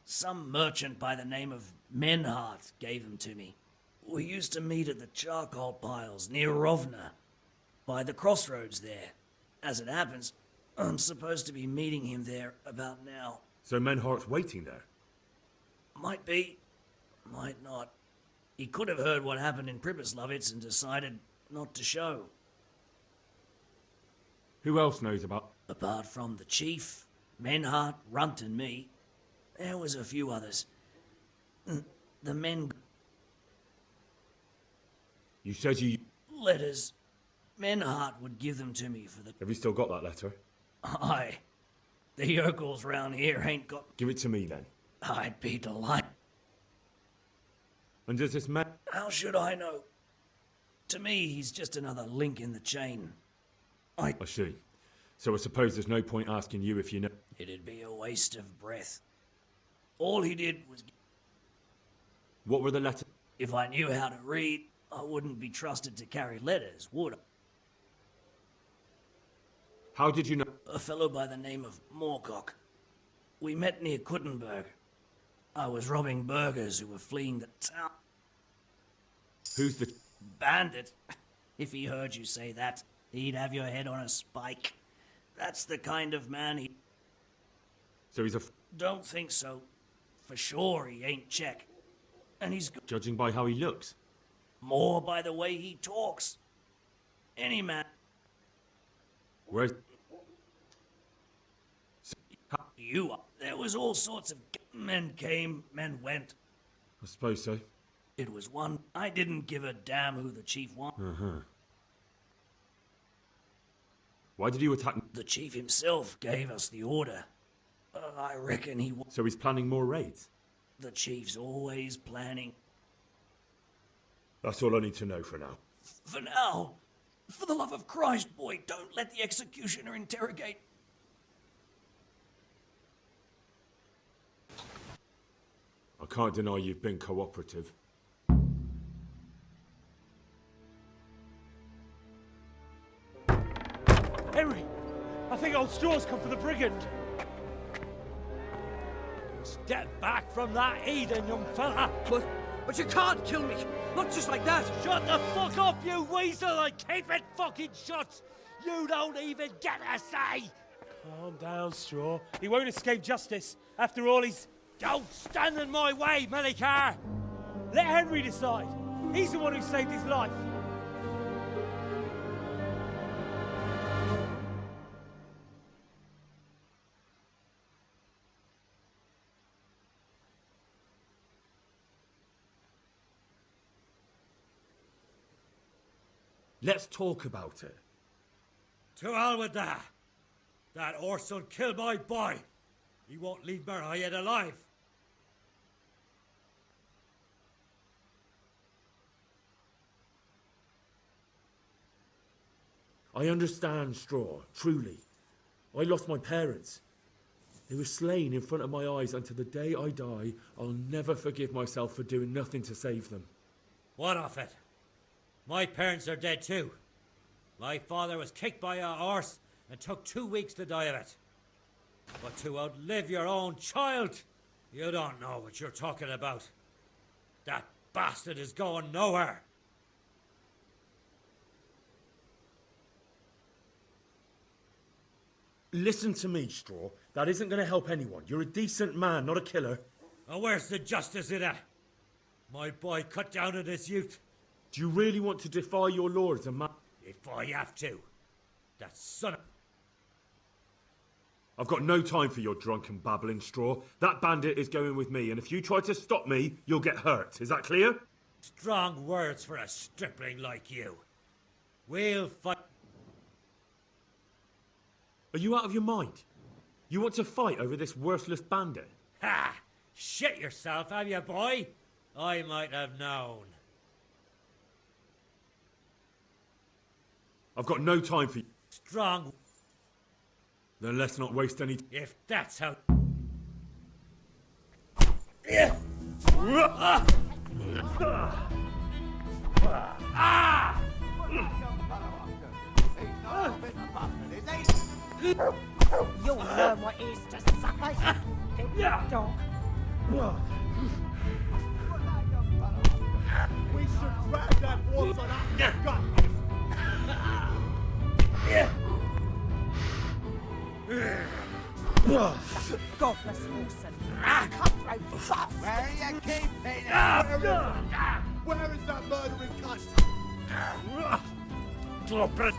Some merchant by the name of Menhart gave them to me. We used to meet at the charcoal piles near Rovna, by the crossroads there. As it happens, I'm supposed to be meeting him there about now. So Menhart's waiting there? Might be, might not. He could have heard what happened in Pripyatlovitz and decided not to show. Who else knows about... Apart from the chief, Menhart, Runt and me, there was a few others. The men... You said you... Letters. Menhart would give them to me for the... Have you still got that letter? Aye. The yokels round here ain't got... Give it to me then. I'd be delighted. And does this man... How should I know? To me, he's just another link in the chain. I see. So I suppose there's no point asking you if you know... It'd be a waste of breath. All he did was... What were the letters? If I knew how to read, I wouldn't be trusted to carry letters, would I? How did you know? A fellow by the name of Moorcock. We met near Kuttenberg. I was robbing burghers who were fleeing the town. Who's the... Bandit. If he heard you say that, he'd have your head on a spike. That's the kind of man he... So he's a... Don't think so. For sure he ain't Czech. And he's... Judging by how he looks? More by the way he talks. Any man... Where's... You are. There was all sorts of... Men came, men went. I suppose so. It was one... I didn't give a damn who the chief was. Uh-huh. Why did you attack... The chief himself gave us the order. I reckon he... So he's planning more raids? The chief's always planning. That's all I need to know for now. For now? For the love of Christ, boy, don't let the executioner interrogate... I can't deny you've been cooperative. Henry! I think old Straw's come for the brigand. Step back from that heathen, young fella! But you can't kill me! Not just like that! Shut the fuck up, you weasel, and keep it fucking shut! You don't even get a say! Calm down, Straw. He won't escape justice. After all, he's... Don't stand in my way, Melikar! Let Henry decide. He's the one who saved his life. Let's talk about it. To hell with that. That Orson killed my boy. He won't leave Merhayed alive. I understand, Straw, truly. I lost my parents. They were slain in front of my eyes, and to the day I die, I'll never forgive myself for doing nothing to save them. What of it? My parents are dead too. My father was kicked by a horse and took 2 weeks to die of it. But to outlive your own child, you don't know what you're talking about. That bastard is going nowhere. Listen to me, Straw. That isn't going to help anyone. You're a decent man, not a killer. And where's the justice in that? My boy cut down at his youth. Do you really want to defy your lord as a man? If I have to. That son of... I've got no time for your drunken babbling, Straw. That bandit is going with me, and if you try to stop me, you'll get hurt. Is that clear? Strong words for a stripling like you. We'll fight... Are you out of your mind? You want to fight over this worthless bandit? Ha! Shit yourself, have you, boy? I might have known. I've got no time for you. Strong. Then let's not waste any... If that's how... You'll learn what it is to suffer. Dog. We should drag that horse on our gut. Godless horse and cutthroat fuss. Where are you keeping it? Where is that murdering cunt? Drop it!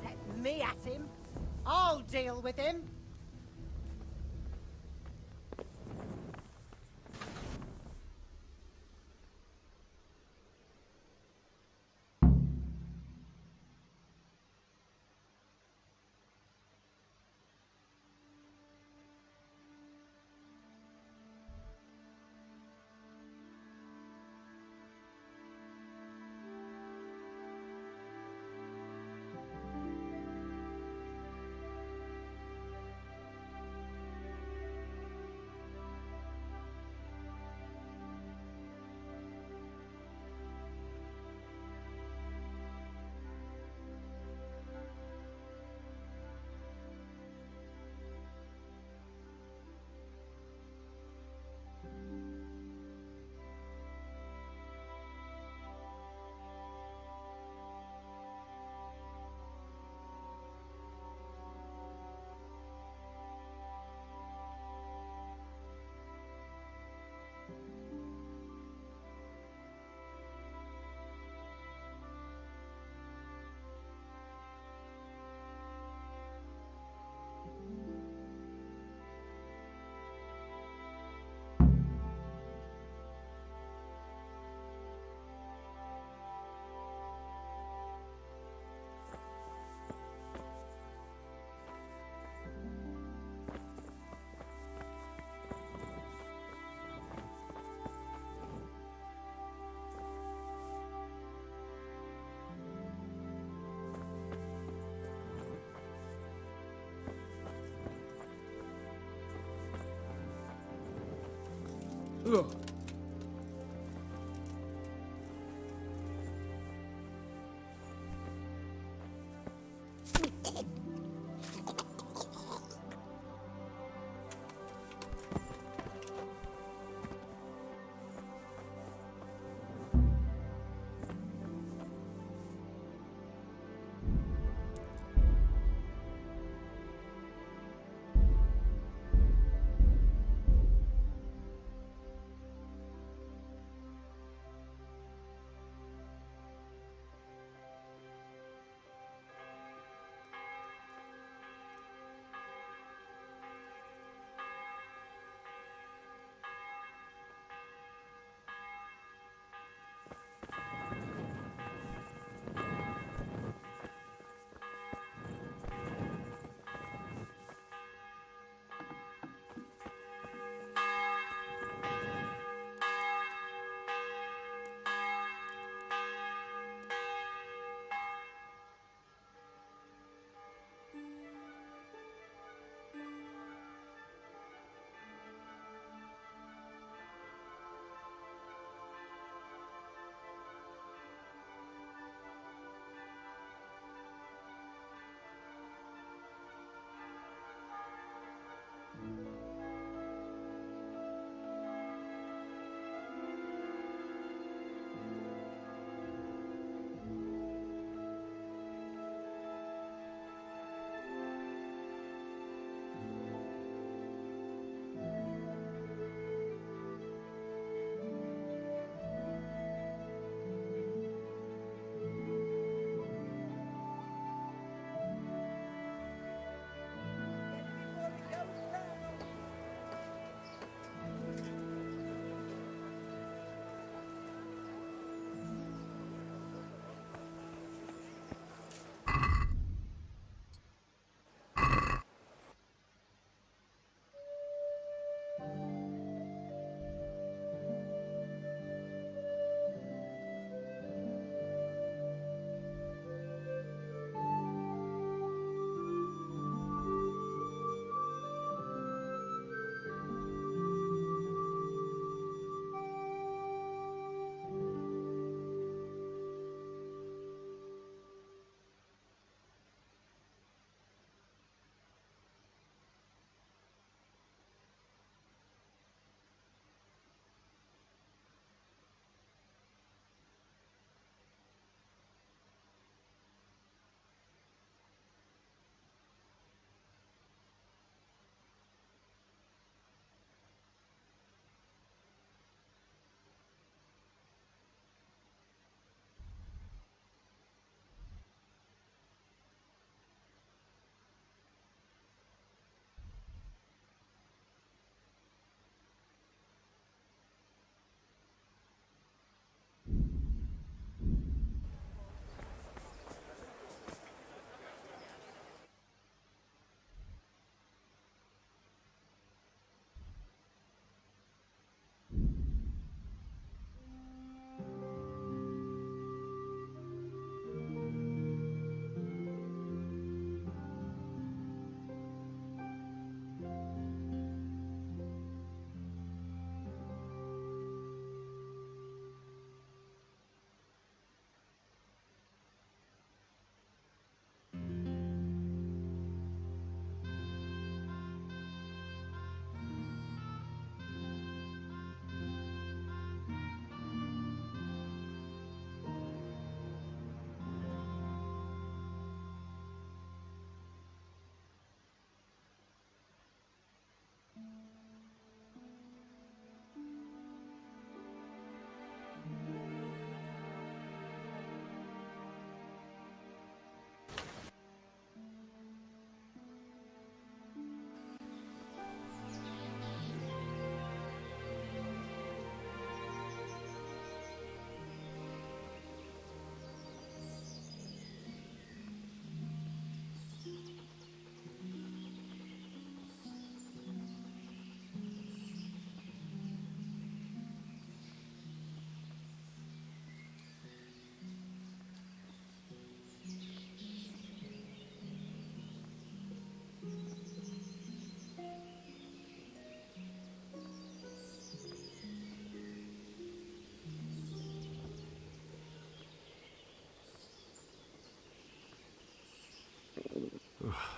Let me at him. I'll deal with him.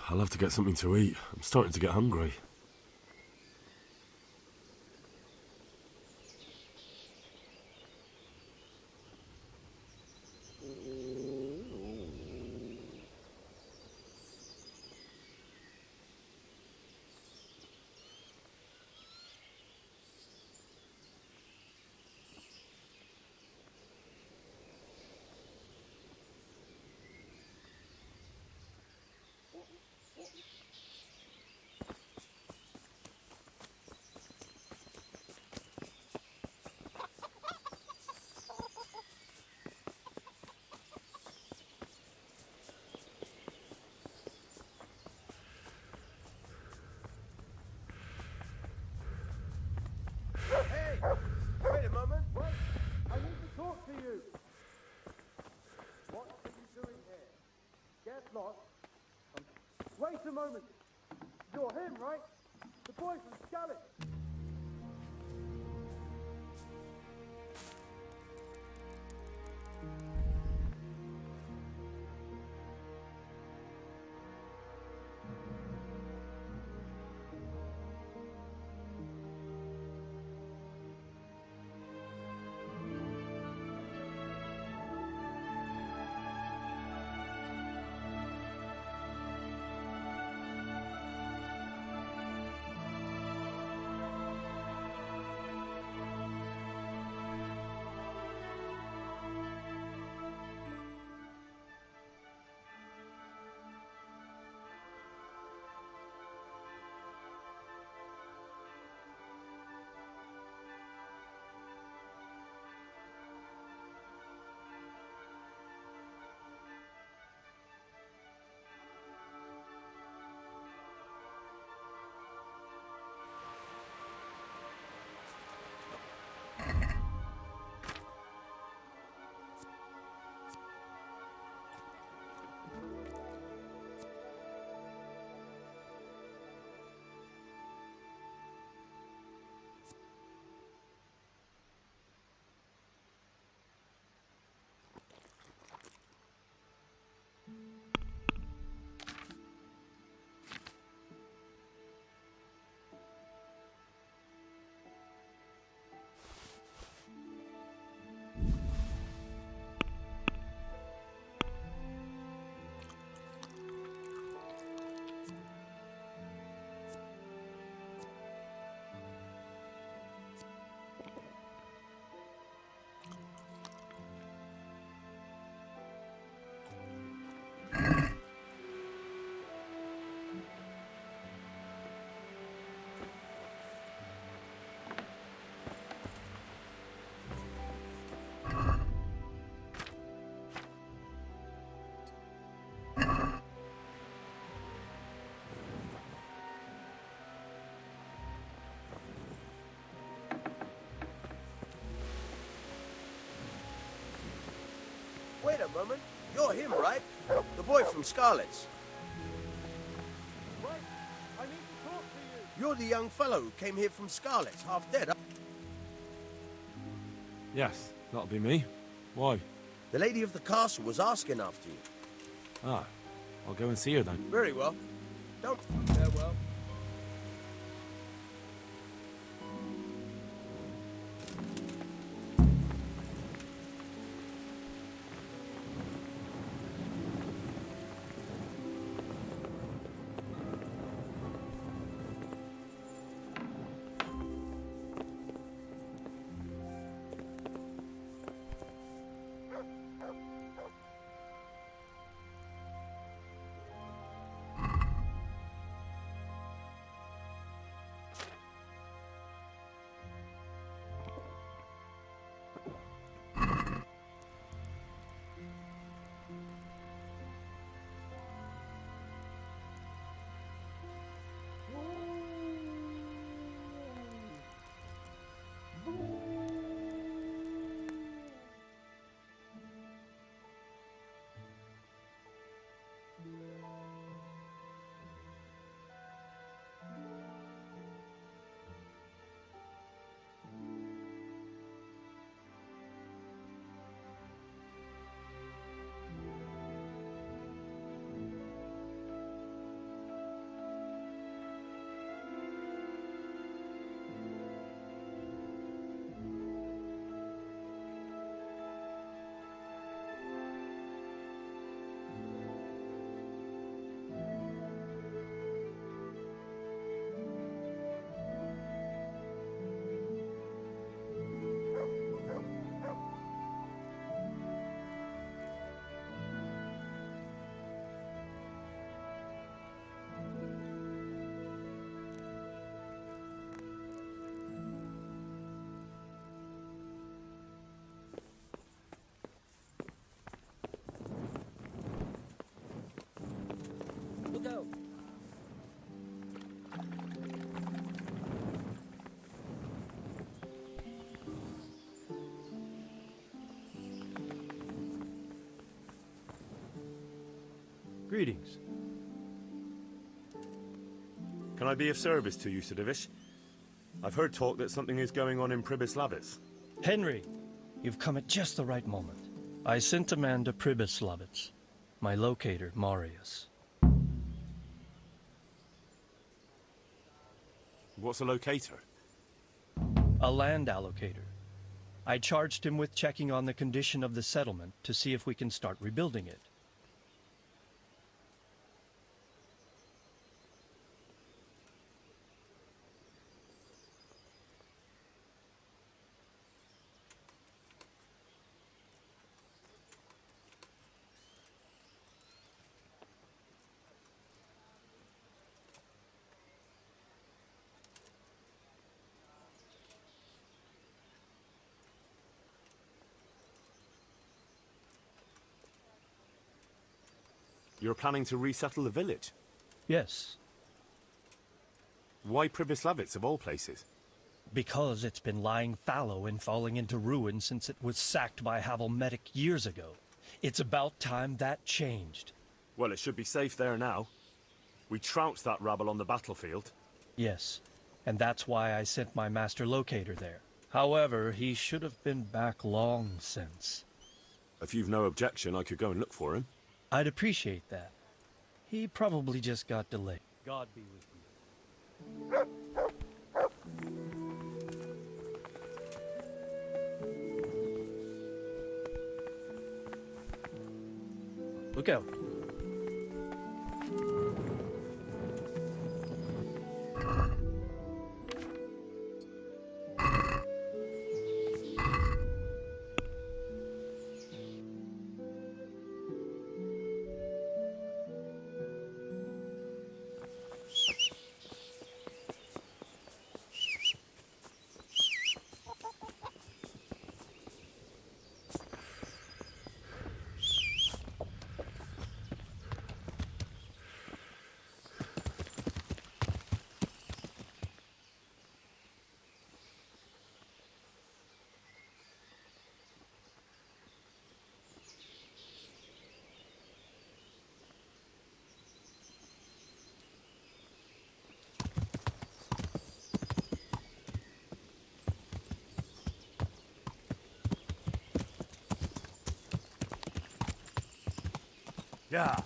I'll have to get something to eat. I'm starting to get hungry. Hey! Wait a moment. Wait. I need to talk to you. What are you doing here? Get lost. Wait a moment. You're him, right? The boy from Scarlet. Wait a moment. You're him, right? The boy from Scarlet's. Wait. I need to talk to you. You're the young fellow who came here from Scarlet's, half dead. Yes, that'll be me. Why? The lady of the castle was asking after you. Ah, I'll go and see her then. Very well. Don't farewell. Greetings. Can I be of service to you, Sir Divish? I've heard talk that something is going on in Pribyslavitz. Henry, you've come at just the right moment. I sent a man to Pribyslavitz. My locator, Marius. What's a locator? A land allocator. I charged him with checking on the condition of the settlement to see if we can start rebuilding it. You're planning to resettle the village? Yes. Why Pribyslavitz of all places? Because it's been lying fallow and falling into ruin since it was sacked by Havelmetic years ago. It's about time that changed. Well, it should be safe there now. We trounced that rabble on the battlefield. Yes, and that's why I sent my master locator there. However, he should have been back long since. If you've no objection, I could go and look for him. I'd appreciate that. He probably just got delayed. God be with you. Look out. Yeah.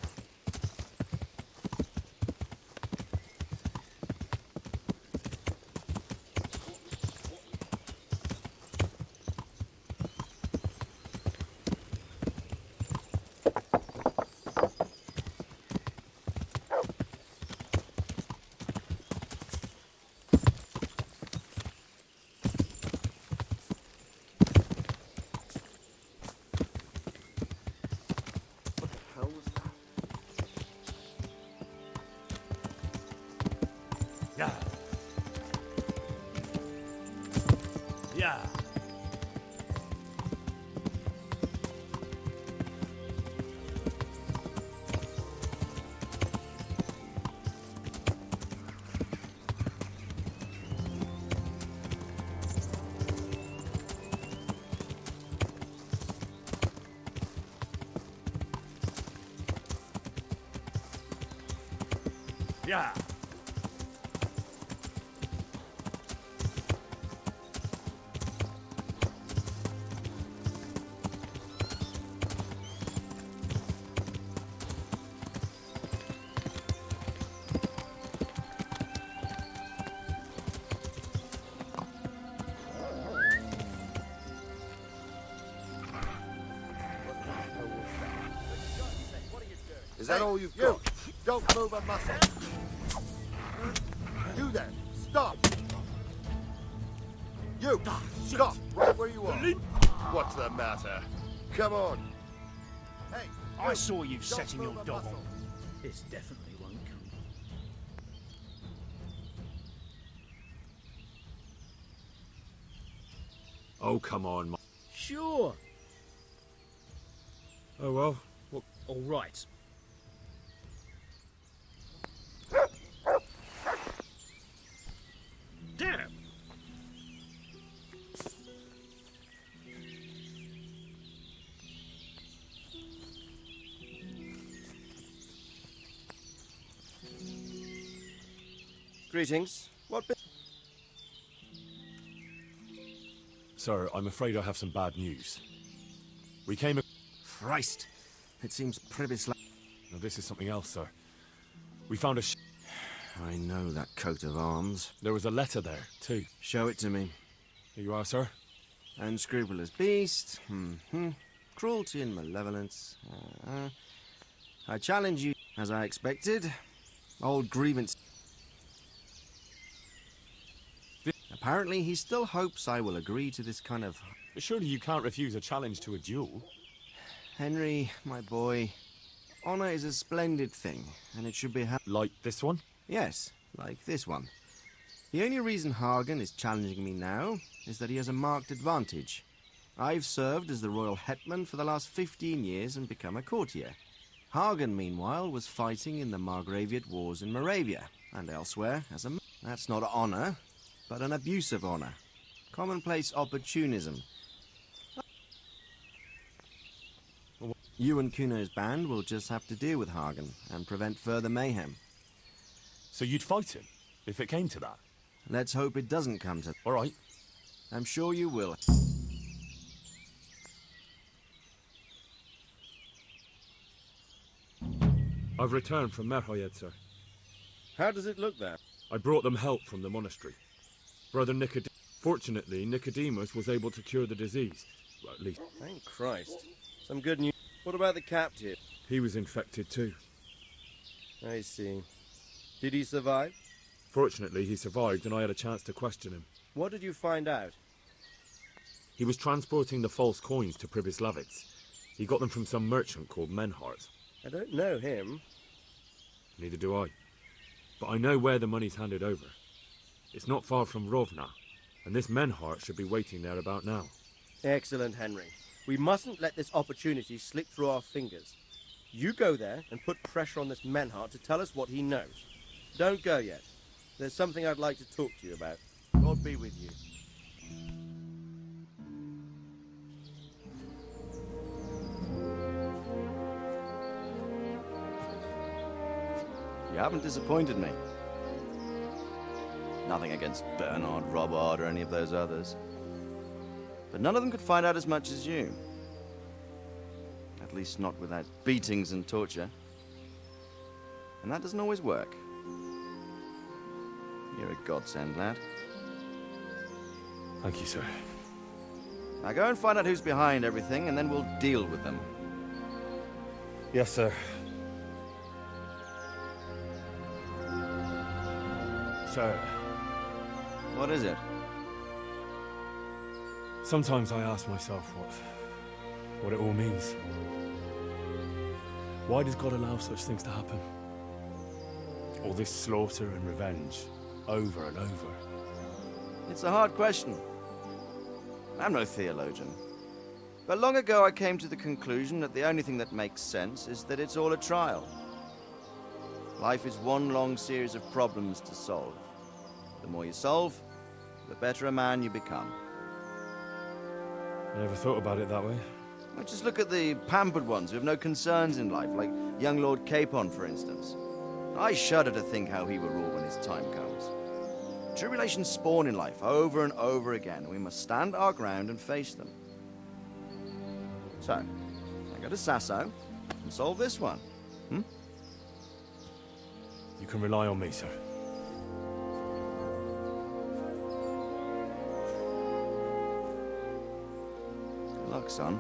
Yeah. Yeah. Yeah. Is that all you've got? Don't move a muscle. You there, stop. You, stop right where you are. What's the matter? Come on. Hey, I saw you setting your dog on. This definitely won't come. Oh, come on. Sure. Oh well. All right. Damn. Greetings. What? Sir, I'm afraid I have some bad news. We came. Christ! It seems Pribisla. No, this is something else, sir. We found a. I know that coat of arms. There was a letter there too. Show it to me. Here you are, sir. Unscrupulous beast. Cruelty and malevolence. I challenge you, as I expected. Old grievance. Apparently, he still hopes I will agree to this kind of... Surely you can't refuse a challenge to a duel. Henry, my boy, honor is a splendid thing, and it should be... Like this one? Yes, like this one. The only reason Hagen is challenging me now is that he has a marked advantage. I've served as the royal hetman for the last 15 years and become a courtier. Hagen, meanwhile, was fighting in the Margraviate Wars in Moravia, and elsewhere as a... That's not honor, but an abuse of honor. Commonplace opportunism. You and Kuno's band will just have to deal with Hagen and prevent further mayhem. So you'd fight him, if it came to that? Let's hope it doesn't come to... All right. I'm sure you will. I've returned from Merhoyed, sir. How does it look there? I brought them help from the monastery. Brother Nicodemus... Fortunately, Nicodemus was able to cure the disease. Well, at least... Thank Christ. Some good news. What about the captive? He was infected too. I see. Did he survive? Fortunately, he survived and I had a chance to question him. What did you find out? He was transporting the false coins to Pribyslavitz. He got them from some merchant called Menhart. I don't know him. Neither do I. But I know where the money's handed over. It's not far from Rovna, and this Menhart should be waiting there about now. Excellent, Henry. We mustn't let this opportunity slip through our fingers. You go there and put pressure on this Menhart to tell us what he knows. Don't go yet. There's something I'd like to talk to you about. God be with you. You haven't disappointed me. Nothing against Bernard, Robert, or any of those others. But none of them could find out as much as you. At least not without beatings and torture. And that doesn't always work. You're a godsend, lad. Thank you, sir. Now go and find out who's behind everything, and then we'll deal with them. Yes, sir. Sir. What is it? Sometimes I ask myself what it all means. Why does God allow such things to happen? All this slaughter and revenge, over and over. It's a hard question. I'm no theologian. But long ago I came to the conclusion that the only thing that makes sense is that it's all a trial. Life is one long series of problems to solve. The more you solve, the better a man you become. I never thought about it that way. Well, just look at the pampered ones who have no concerns in life, like young Lord Capon, for instance. I shudder to think how he will rule when his time comes. Tribulations spawn in life over and over again, and we must stand our ground and face them. So, I go to Sasso and solve this one. You can rely on me, sir. Good luck, son.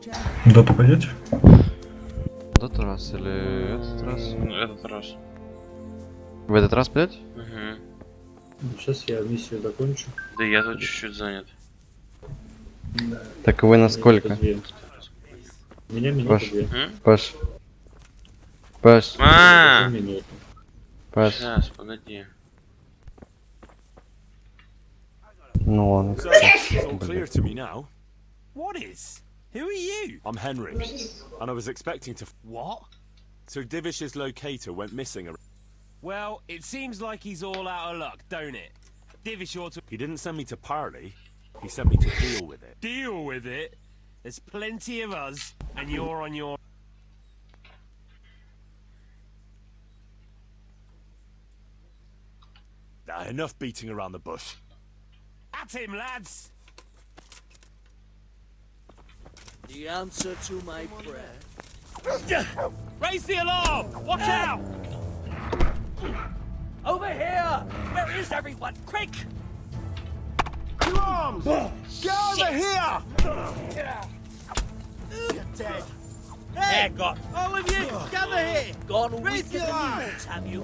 В доту пойдете? Тот раз или этот раз? Этот раз. В этот раз, блядь? Угу. Сейчас я миссию закончу. Да я тут чуть-чуть занят. Да. Так вы на сколько? У меня минута 2. Паш. Паш. Паш. Сейчас, погоди. Ну ладно. So, it's all clear to me now. What is? Who are you? I'm Henry, and I was expecting to. What? So Divish's locator went missing. Well, it seems like he's all out of luck, don't it? Divish ought to... He didn't send me to parley. He sent me to deal with it. Deal with it? There's plenty of us, and you're on your... Nah, enough beating around the bush. At him, lads! The answer to my prayer. Raise the alarm! Watch out! Over here! Where is everyone? Quick! To arms! Get over here! You're dead. Hey, got... All of you, gather here! Gone with your arms, have you?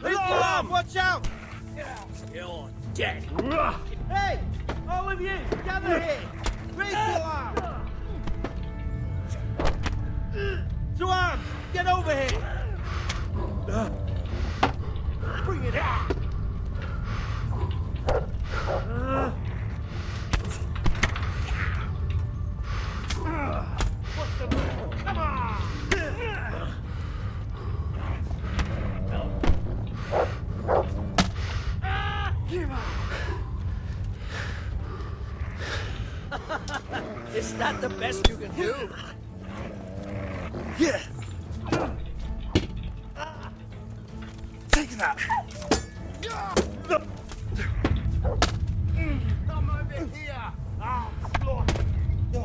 Alarm! Watch out! You're dead. Hey! All of you, gather here! Raise the alarm! To arms! Get over here! Bring it out! What's the move? Come on! Is that the best you can do? Yeah! Take that! Come over here! I'll slaughter you!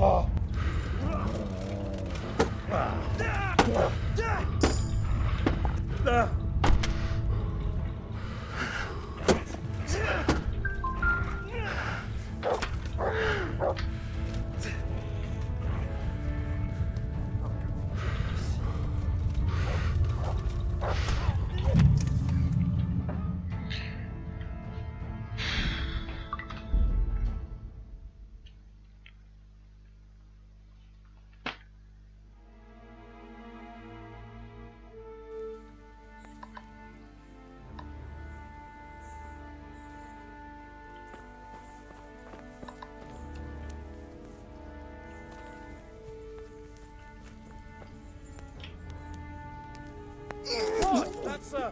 What? That's a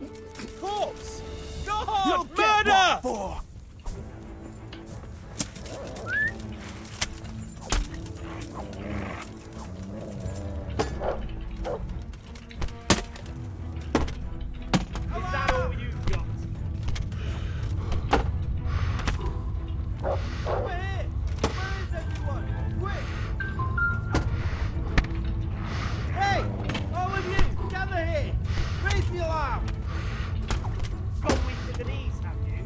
corpse! God! Murder! Is that all you've got? Over here! Where is everyone? Quick! Hey! All of you, gather here! Raise the alarm! Gone with the knees, have you?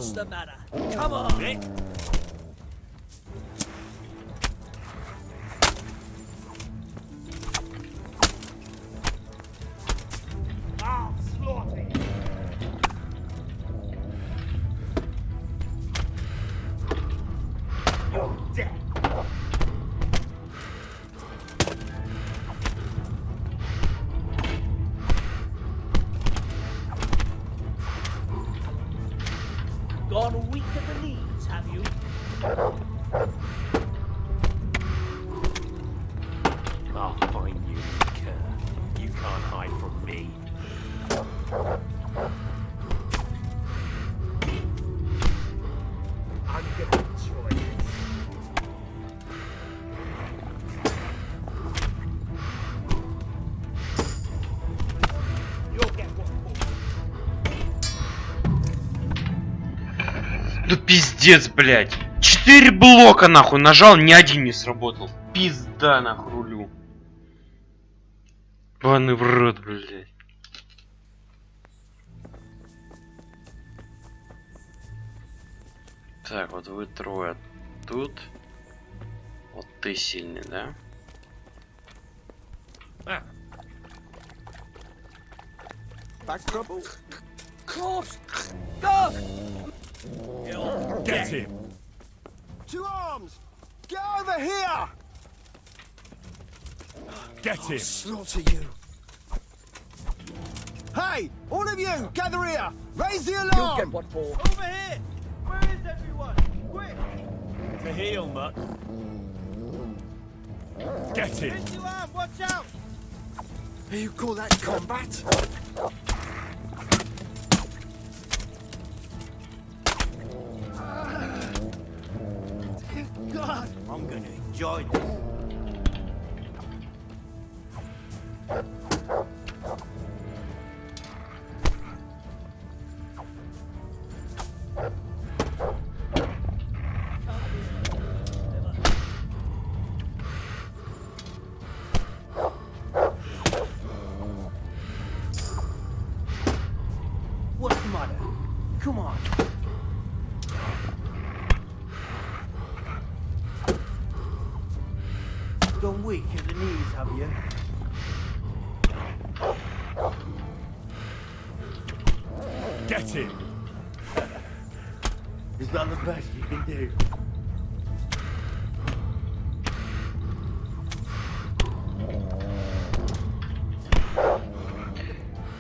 What's the matter? Come on! I'll slaughter you. You're dead. Gone weak at the knees, have you? I'll find you, cur. You can't hide from me. I'm gonna enjoy this. You'll get one more. Ну пиздец, блядь. 4 блока нахуй нажал, ни один не сработал. Пизда нахуй рулю. Ванны в рот, блядь. Так, вот вы трое тут. Вот ты сильный, да? Back trouble? Corpse! Go! Get him! Two arms! Get over here! Get him! Slaughter you! Hey! All of you! Gather here! Raise the alarm! You'll get what for? Over here! Where is everyone? Quick! To heal, Mutt. Get him! Hit you arm, watch out! You call that combat? God, I'm gonna enjoy this. What's the matter? Come on. Gone weak at the knees, have you? Get him! Is that the best you can do?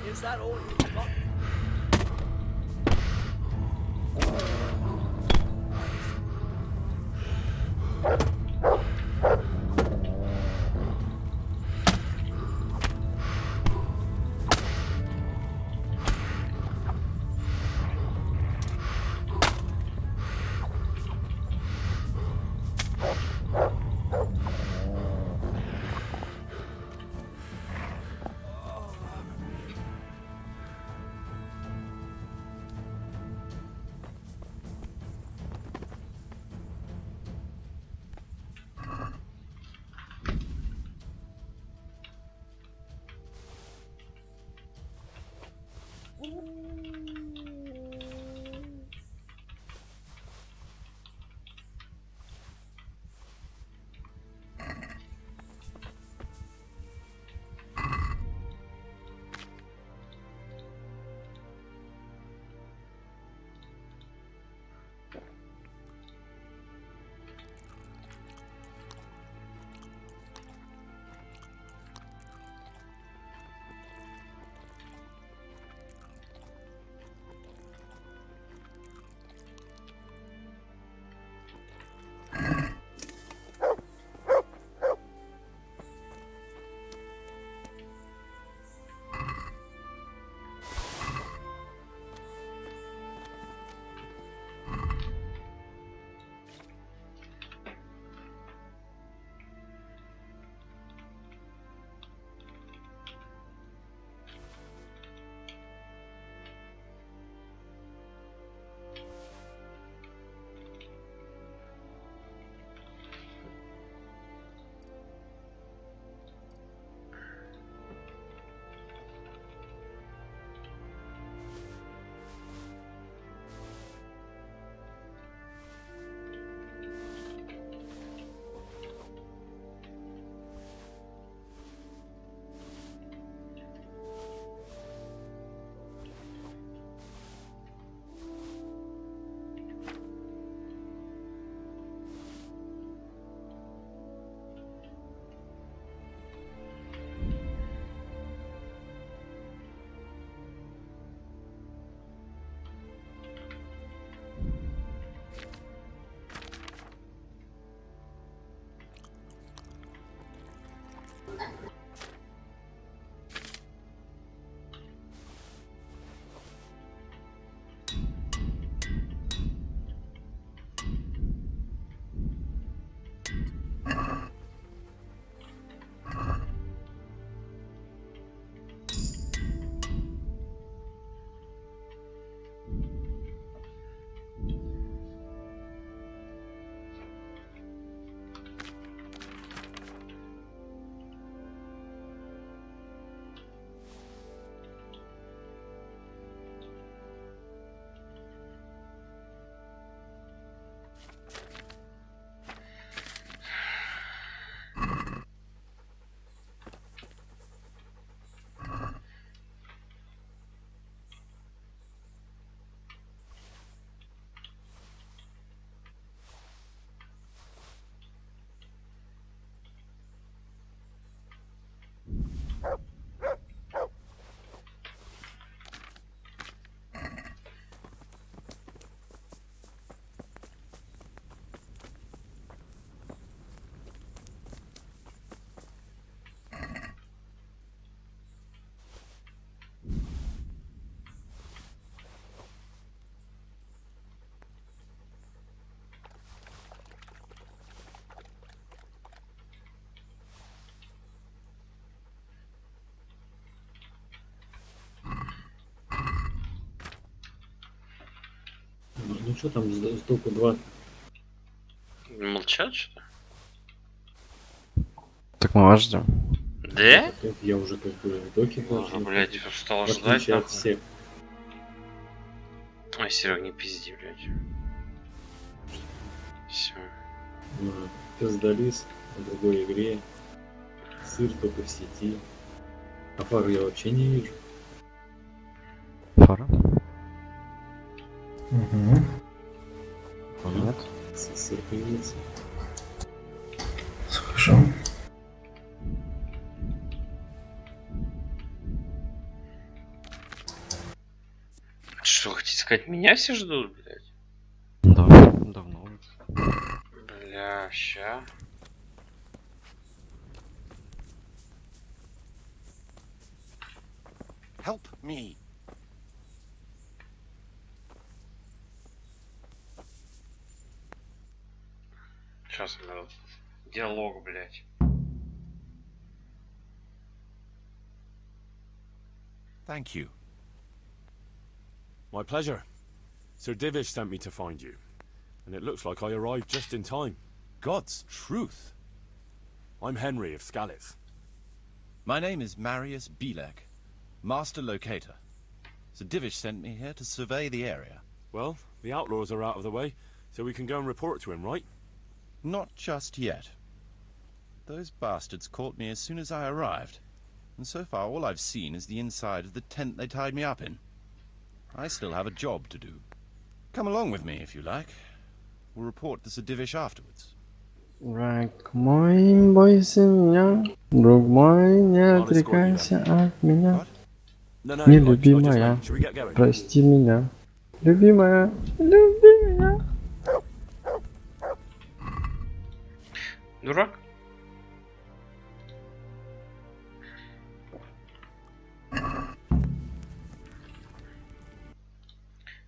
Is that all you've got? Ну что там, сдоку 2? Молчат, что ли? Так мы вас ждем. Да? Я уже как бы в доке уже, блядь, устал в ждать. отличие от нахуй. всех. Ой, Серег, не пизди, блядь. Все. Пиздалис на другой игре. Сыр только в сети. А фару я вообще не вижу. Фара? Угу. Нет. Сыр появился. Хорошо. Что, хотите сказать, меня все ждут, блядь? Да, давно. Бля, ща. Help me. Сейчас у меня диалог, блядь. Thank you. My pleasure. Sir Divish sent me to find you, and it looks like I arrived just in time. God's truth. I'm Henry of Scalith. My name is Marius Belek, Master Locator. Sir Divish sent me here to survey the area. Well, the outlaws are out of the way, so we can go and report to him, right? Not just yet. Those bastards caught me as soon as I arrived, and so far all I've seen is the inside of the tent they tied me up in. I still have a job to do. Come along with me if you like. We'll report to Sir Divish afterwards. Враг мой, бойся меня, друг мой, не отрекайся от меня. Нелюбимая, прости меня. Любимая, люби меня. Дурак?